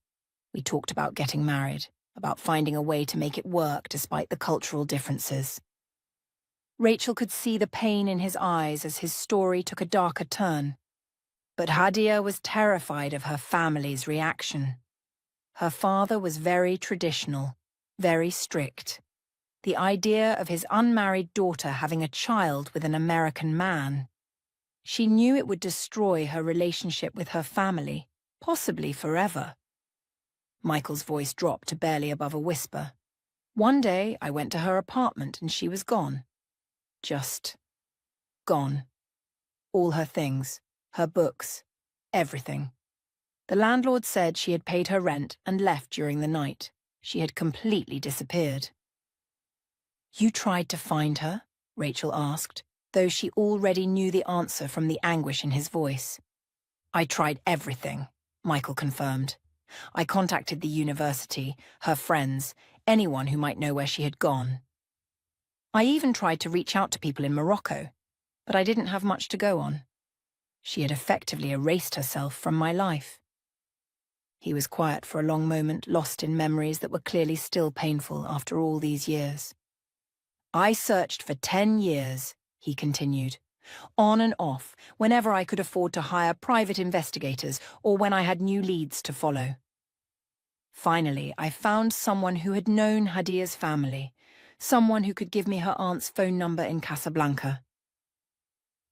We talked about getting married, about finding a way to make it work despite the cultural differences." Rachel could see the pain in his eyes as his story took a darker turn. But Hadia was terrified of her family's reaction. Her father was very traditional, very strict. The idea of his unmarried daughter having a child with an American man. She knew it would destroy her relationship with her family, possibly forever. Michael's voice dropped to barely above a whisper. "One day, I went to her apartment and she was gone. Just gone. All her things, her books, everything. The landlord said she had paid her rent and left during the night. She had completely disappeared." "You tried to find her?" Rachel asked, though she already knew the answer from the anguish in his voice. "I tried everything," Michael confirmed. "I contacted the university, her friends, anyone who might know where she had gone. I even tried to reach out to people in Morocco, but I didn't have much to go on. She had effectively erased herself from my life." He was quiet for a long moment, lost in memories that were clearly still painful after all these years. "I searched for 10 years, he continued, on and off, whenever I could afford to hire private investigators or when I had new leads to follow. Finally, I found someone who had known Hadia's family, someone who could give me her aunt's phone number in Casablanca."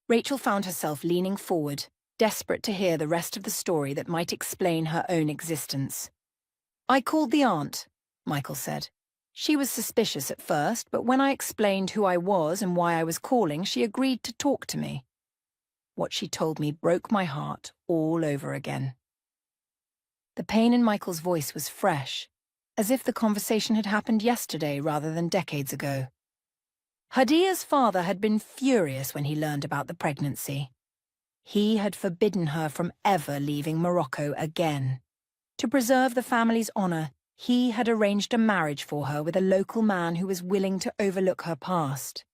Rachel found herself leaning forward, desperate to hear the rest of the story that might explain her own existence. "I called the aunt," Michael said. "She was suspicious at first, but when I explained who I was and why I was calling, she agreed to talk to me. What she told me broke my heart all over again." The pain in Michael's voice was fresh, as if the conversation had happened yesterday rather than decades ago. Hadia's father had been furious when he learned about the pregnancy. He had forbidden her from ever leaving Morocco again. To preserve the family's honor, he had arranged a marriage for her with a local man who was willing to overlook her past.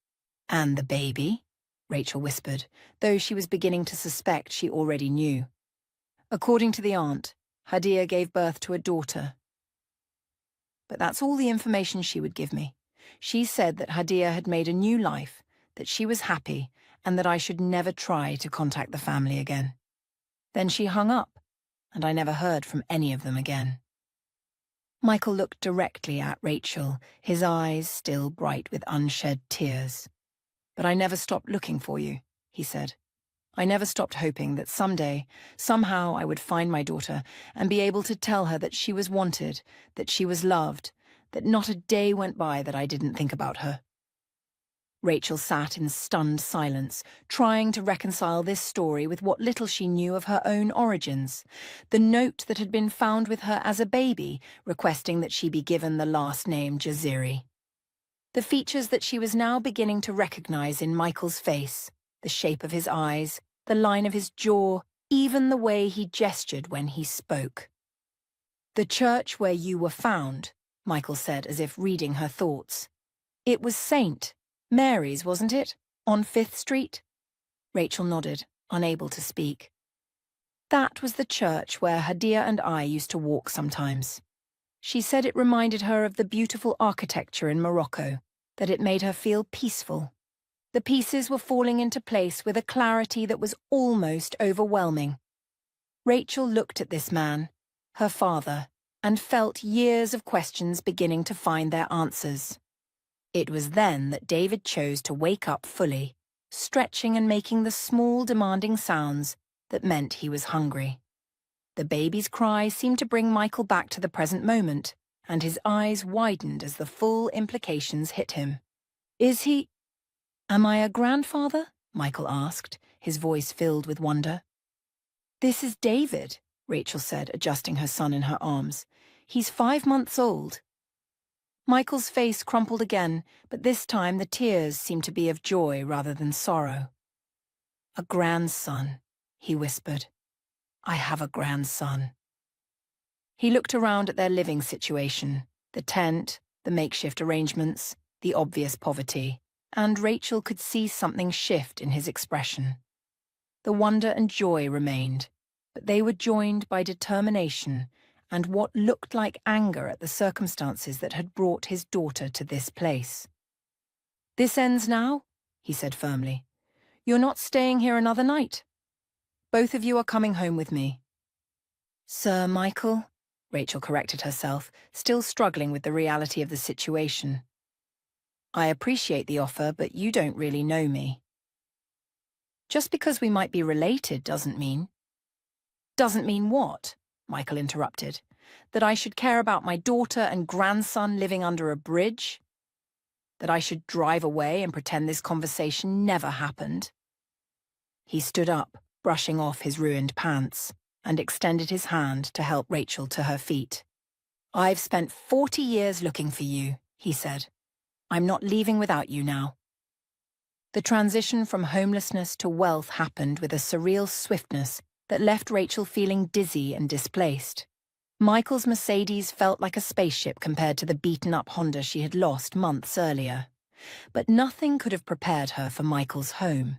"And the baby?" Rachel whispered, though she was beginning to suspect she already knew. "According to the aunt, Hadia gave birth to a daughter. But that's all the information she would give me. She said that Hadia had made a new life, that she was happy, and that I should never try to contact the family again. Then she hung up, and I never heard from any of them again." Michael looked directly at Rachel, his eyes still bright with unshed tears. "But I never stopped looking for you," he said. I never stopped hoping that someday, somehow I would find my daughter and be able to tell her that she was wanted, that she was loved, that not a day went by that I didn't think about her. Rachel sat in stunned silence, trying to reconcile this story with what little she knew of her own origins. The note that had been found with her as a baby, requesting that she be given the last name Jaziri. The features that she was now beginning to recognize in Michael's face, the shape of his eyes, the line of his jaw, even the way he gestured when he spoke. "The church where you were found," Michael said as if reading her thoughts. "It was St. Mary's, wasn't it? On 5th Street? Rachel nodded, unable to speak. "That was the church where Hadia and I used to walk sometimes." She said it reminded her of the beautiful architecture in Morocco, that it made her feel peaceful. The pieces were falling into place with a clarity that was almost overwhelming. Rachel looked at this man, her father, and felt years of questions beginning to find their answers. It was then that David chose to wake up fully, stretching and making the small, demanding sounds that meant he was hungry. The baby's cry seemed to bring Michael back to the present moment, and his eyes widened as the full implications hit him. Am I a grandfather?" Michael asked, his voice filled with wonder. "This is David," Rachel said, adjusting her son in her arms. "He's 5 months old." Michael's face crumpled again, but this time the tears seemed to be of joy rather than sorrow. "A grandson," he whispered. "I have a grandson." He looked around at their living situation, the tent, the makeshift arrangements, the obvious poverty, and Rachel could see something shift in his expression. The wonder and joy remained, but they were joined by determination and what looked like anger at the circumstances that had brought his daughter to this place. "This ends now," he said firmly. "You're not staying here another night. Both of you are coming home with me." "Sir Michael," Rachel corrected herself, still struggling with the reality of the situation. "I appreciate the offer, but you don't really know me." "Just because we might be related doesn't mean—" "Doesn't mean what?" Michael interrupted. "That I should care about my daughter and grandson living under a bridge? That I should drive away and pretend this conversation never happened?" He stood up, brushing off his ruined pants, and extended his hand to help Rachel to her feet. "I've spent 40 years looking for you," he said. "I'm not leaving without you now." The transition from homelessness to wealth happened with a surreal swiftness that left Rachel feeling dizzy and displaced. Michael's Mercedes felt like a spaceship compared to the beaten-up Honda she had lost months earlier. But nothing could have prepared her for Michael's home.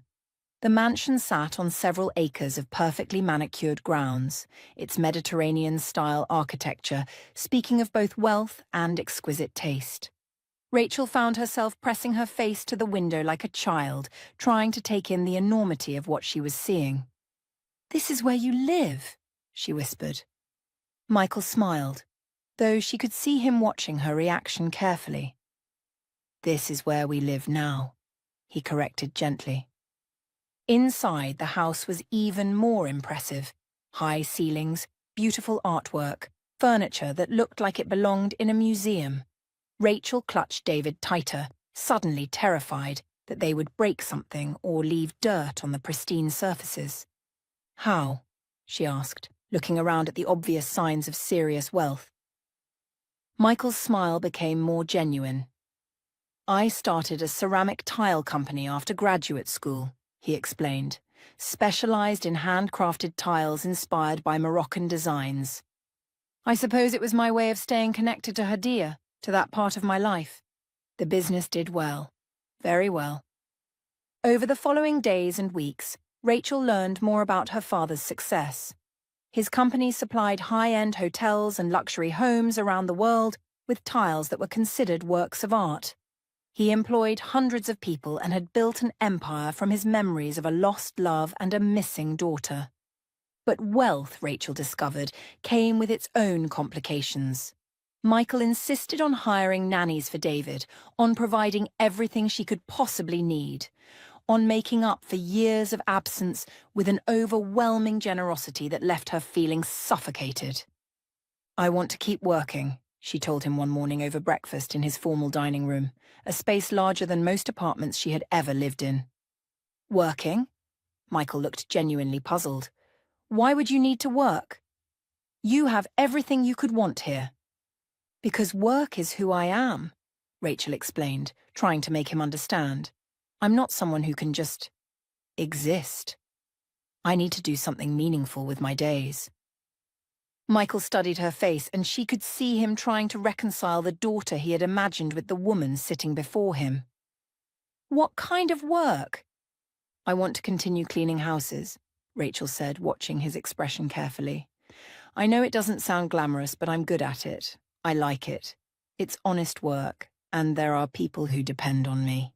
The mansion sat on several acres of perfectly manicured grounds, its Mediterranean-style architecture speaking of both wealth and exquisite taste. Rachel found herself pressing her face to the window like a child, trying to take in the enormity of what she was seeing. "This is where you live," she whispered. Michael smiled, though she could see him watching her reaction carefully. "This is where we live now," he corrected gently. Inside, the house was even more impressive. High ceilings, beautiful artwork, furniture that looked like it belonged in a museum. Rachel clutched David tighter, suddenly terrified that they would break something or leave dirt on the pristine surfaces. "How?" she asked, looking around at the obvious signs of serious wealth. Michael's smile became more genuine. "I started a ceramic tile company after graduate school," he explained, "specialized in handcrafted tiles inspired by Moroccan designs. I suppose it was my way of staying connected to Hadia, to that part of my life. The business did well, very well." Over the following days and weeks, Rachel learned more about her father's success. His company supplied high-end hotels and luxury homes around the world with tiles that were considered works of art. He employed hundreds of people and had built an empire from his memories of a lost love and a missing daughter. But wealth, Rachel discovered, came with its own complications. Michael insisted on hiring nannies for David, on providing everything she could possibly need, on making up for years of absence with an overwhelming generosity that left her feeling suffocated. "I want to keep working," she told him one morning over breakfast in his formal dining room, a space larger than most apartments she had ever lived in. "Working?" Michael looked genuinely puzzled. "Why would you need to work? You have everything you could want here." "Because work is who I am," Rachel explained, trying to make him understand. "I'm not someone who can just exist. I need to do something meaningful with my days." Michael studied her face, and she could see him trying to reconcile the daughter he had imagined with the woman sitting before him. "What kind of work?" "I want to continue cleaning houses," Rachel said, watching his expression carefully. "I know it doesn't sound glamorous, but I'm good at it. I like it. It's honest work, and there are people who depend on me."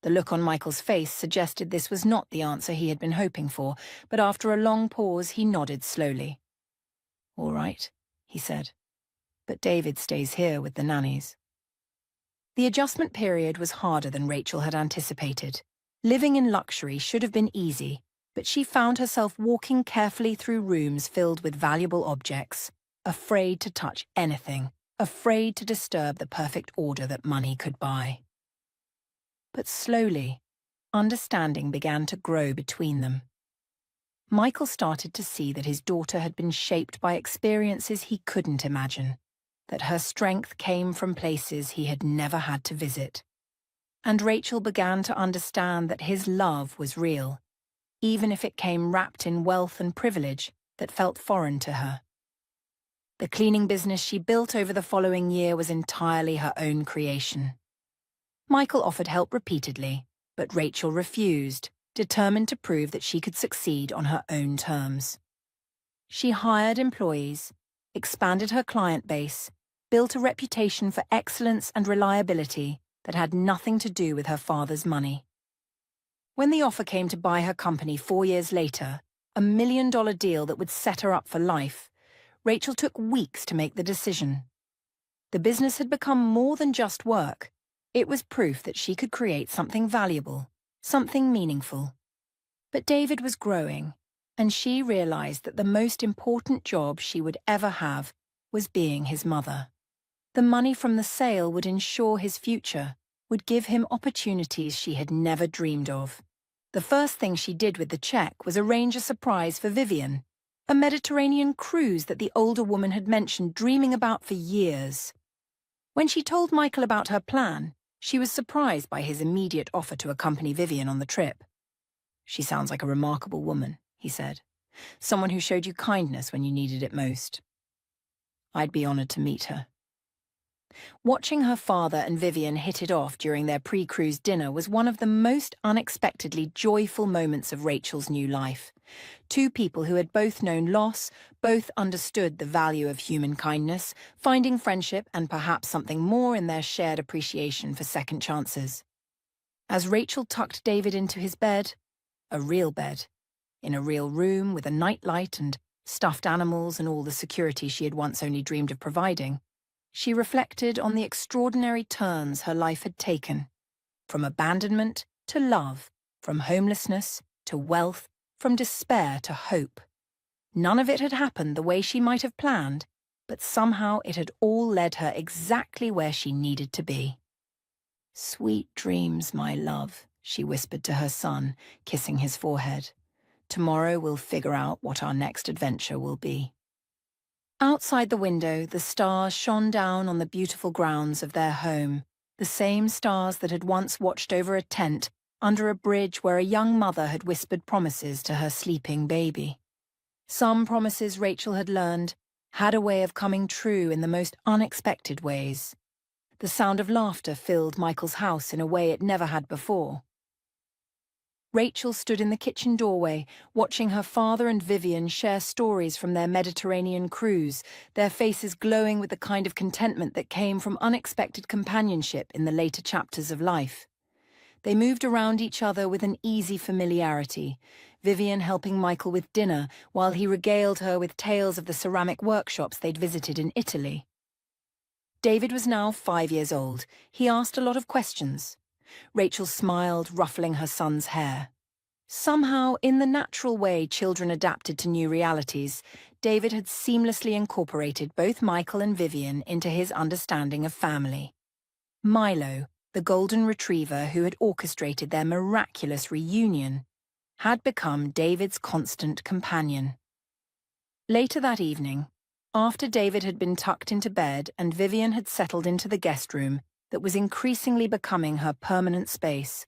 The look on Michael's face suggested this was not the answer he had been hoping for, but after a long pause he nodded slowly. "All right," he said. "But David stays here with the nannies." The adjustment period was harder than Rachel had anticipated. Living in luxury should have been easy, but she found herself walking carefully through rooms filled with valuable objects, afraid to touch anything, afraid to disturb the perfect order that money could buy. But slowly, understanding began to grow between them. Michael started to see that his daughter had been shaped by experiences he couldn't imagine, that her strength came from places he had never had to visit. And Rachel began to understand that his love was real, even if it came wrapped in wealth and privilege that felt foreign to her. The cleaning business she built over the following year was entirely her own creation. Michael offered help repeatedly, but Rachel refused, determined to prove that she could succeed on her own terms. She hired employees, expanded her client base, built a reputation for excellence and reliability that had nothing to do with her father's money. When the offer came to buy her company 4 years later, a $1 million deal that would set her up for life, Rachel took weeks to make the decision. The business had become more than just work. It was proof that she could create something valuable, something meaningful. But David was growing, and she realized that the most important job she would ever have was being his mother. The money from the sale would ensure his future, would give him opportunities she had never dreamed of. The first thing she did with the check was arrange a surprise for Vivian, a Mediterranean cruise that the older woman had mentioned dreaming about for years. When she told Michael about her plan, she was surprised by his immediate offer to accompany Vivian on the trip. "She sounds like a remarkable woman," he said. "Someone who showed you kindness when you needed it most." "I'd be honored to meet her." Watching her father and Vivian hit it off during their pre-cruise dinner was one of the most unexpectedly joyful moments of Rachel's new life. Two people who had both known loss, both understood the value of human kindness, finding friendship and perhaps something more in their shared appreciation for second chances. As Rachel tucked David into his bed, a real bed, in a real room with a nightlight and stuffed animals and all the security she had once only dreamed of providing, she reflected on the extraordinary turns her life had taken, from abandonment to love, from homelessness to wealth, from despair to hope. None of it had happened the way she might have planned, but somehow it had all led her exactly where she needed to be. "Sweet dreams, my love," she whispered to her son, kissing his forehead. "Tomorrow we'll figure out what our next adventure will be." Outside the window, the stars shone down on the beautiful grounds of their home, the same stars that had once watched over a tent under a bridge where a young mother had whispered promises to her sleeping baby. Some promises, Rachel had learned, had a way of coming true in the most unexpected ways. The sound of laughter filled Michael's house in a way it never had before. Rachel stood in the kitchen doorway, watching her father and Vivian share stories from their Mediterranean cruise, their faces glowing with the kind of contentment that came from unexpected companionship in the later chapters of life. They moved around each other with an easy familiarity, Vivian helping Michael with dinner while he regaled her with tales of the ceramic workshops they'd visited in Italy. David was now 5 years old. He asked a lot of questions. Rachel smiled, ruffling her son's hair. Somehow, in the natural way children adapted to new realities, David had seamlessly incorporated both Michael and Vivian into his understanding of family. Milo, the golden retriever who had orchestrated their miraculous reunion, had become David's constant companion. Later that evening, after David had been tucked into bed and Vivian had settled into the guest room that was increasingly becoming her permanent space,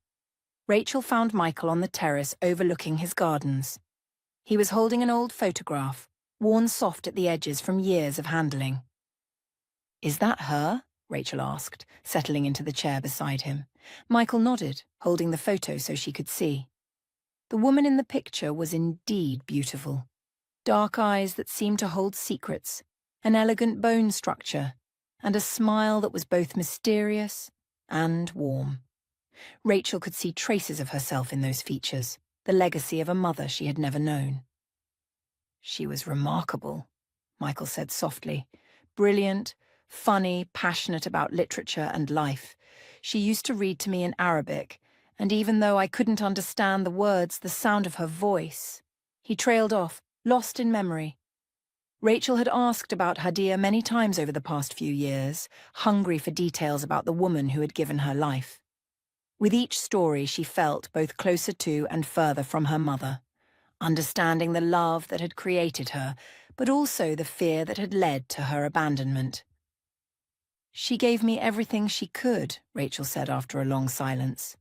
Rachel found Michael on the terrace overlooking his gardens. He was holding an old photograph, worn soft at the edges from years of handling. "Is that her?" Rachel asked, settling into the chair beside him. Michael nodded, holding the photo so she could see. The woman in the picture was indeed beautiful. Dark eyes that seemed to hold secrets, an elegant bone structure, and a smile that was both mysterious and warm. Rachel could see traces of herself in those features, the legacy of a mother she had never known. "She was remarkable," Michael said softly. "Brilliant, funny, passionate about literature and life. She used to read to me in Arabic, and even though I couldn't understand the words, the sound of her voice..." He trailed off, lost in memory. Rachel had asked about Hadia many times over the past few years, hungry for details about the woman who had given her life. With each story, she felt both closer to and further from her mother, understanding the love that had created her, but also the fear that had led to her abandonment. "She gave me everything she could," Rachel said after a long silence.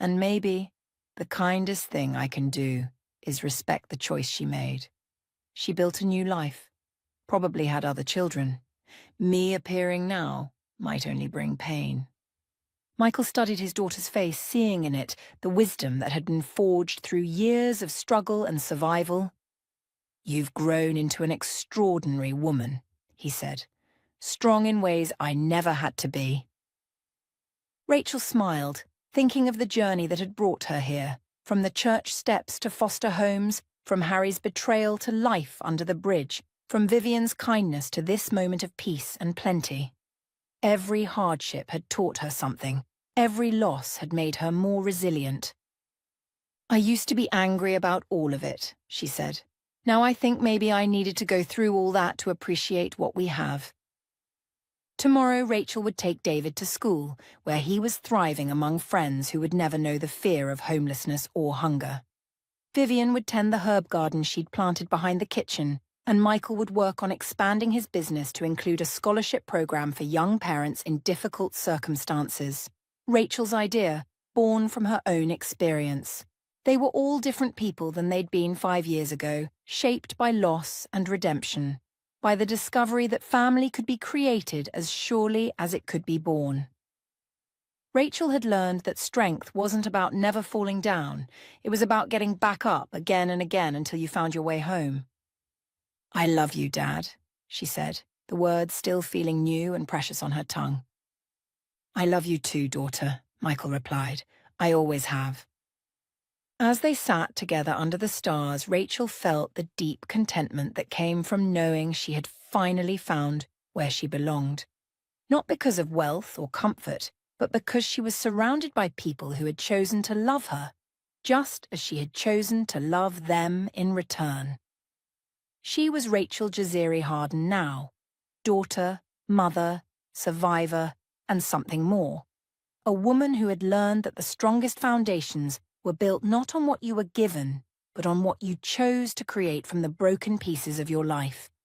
"And maybe the kindest thing I can do is respect the choice she made. She built a new life, probably had other children. Me appearing now might only bring pain." Michael studied his daughter's face, seeing in it the wisdom that had been forged through years of struggle and survival. "You've grown into an extraordinary woman," he said, "strong in ways I never had to be." Rachel smiled, thinking of the journey that had brought her here, from the church steps to foster homes, from Harry's betrayal to life under the bridge, from Vivian's kindness to this moment of peace and plenty. Every hardship had taught her something. Every loss had made her more resilient. "I used to be angry about all of it," she said. "Now I think maybe I needed to go through all that to appreciate what we have." Tomorrow Rachel would take David to school, where he was thriving among friends who would never know the fear of homelessness or hunger. Vivian would tend the herb garden she'd planted behind the kitchen, and Michael would work on expanding his business to include a scholarship program for young parents in difficult circumstances. Rachel's idea, born from her own experience. They were all different people than they'd been 5 years ago, shaped by loss and redemption, by the discovery that family could be created as surely as it could be born. Rachel had learned that strength wasn't about never falling down, it was about getting back up again and again until you found your way home. "I love you, Dad," she said, the words still feeling new and precious on her tongue. "I love you too, daughter," Michael replied. "I always have." As they sat together under the stars, Rachel felt the deep contentment that came from knowing she had finally found where she belonged. Not because of wealth or comfort, but because she was surrounded by people who had chosen to love her, just as she had chosen to love them in return. She was Rachel Jaziri Harden now, daughter, mother, survivor, and something more. A woman who had learned that the strongest foundations were built not on what you were given, but on what you chose to create from the broken pieces of your life.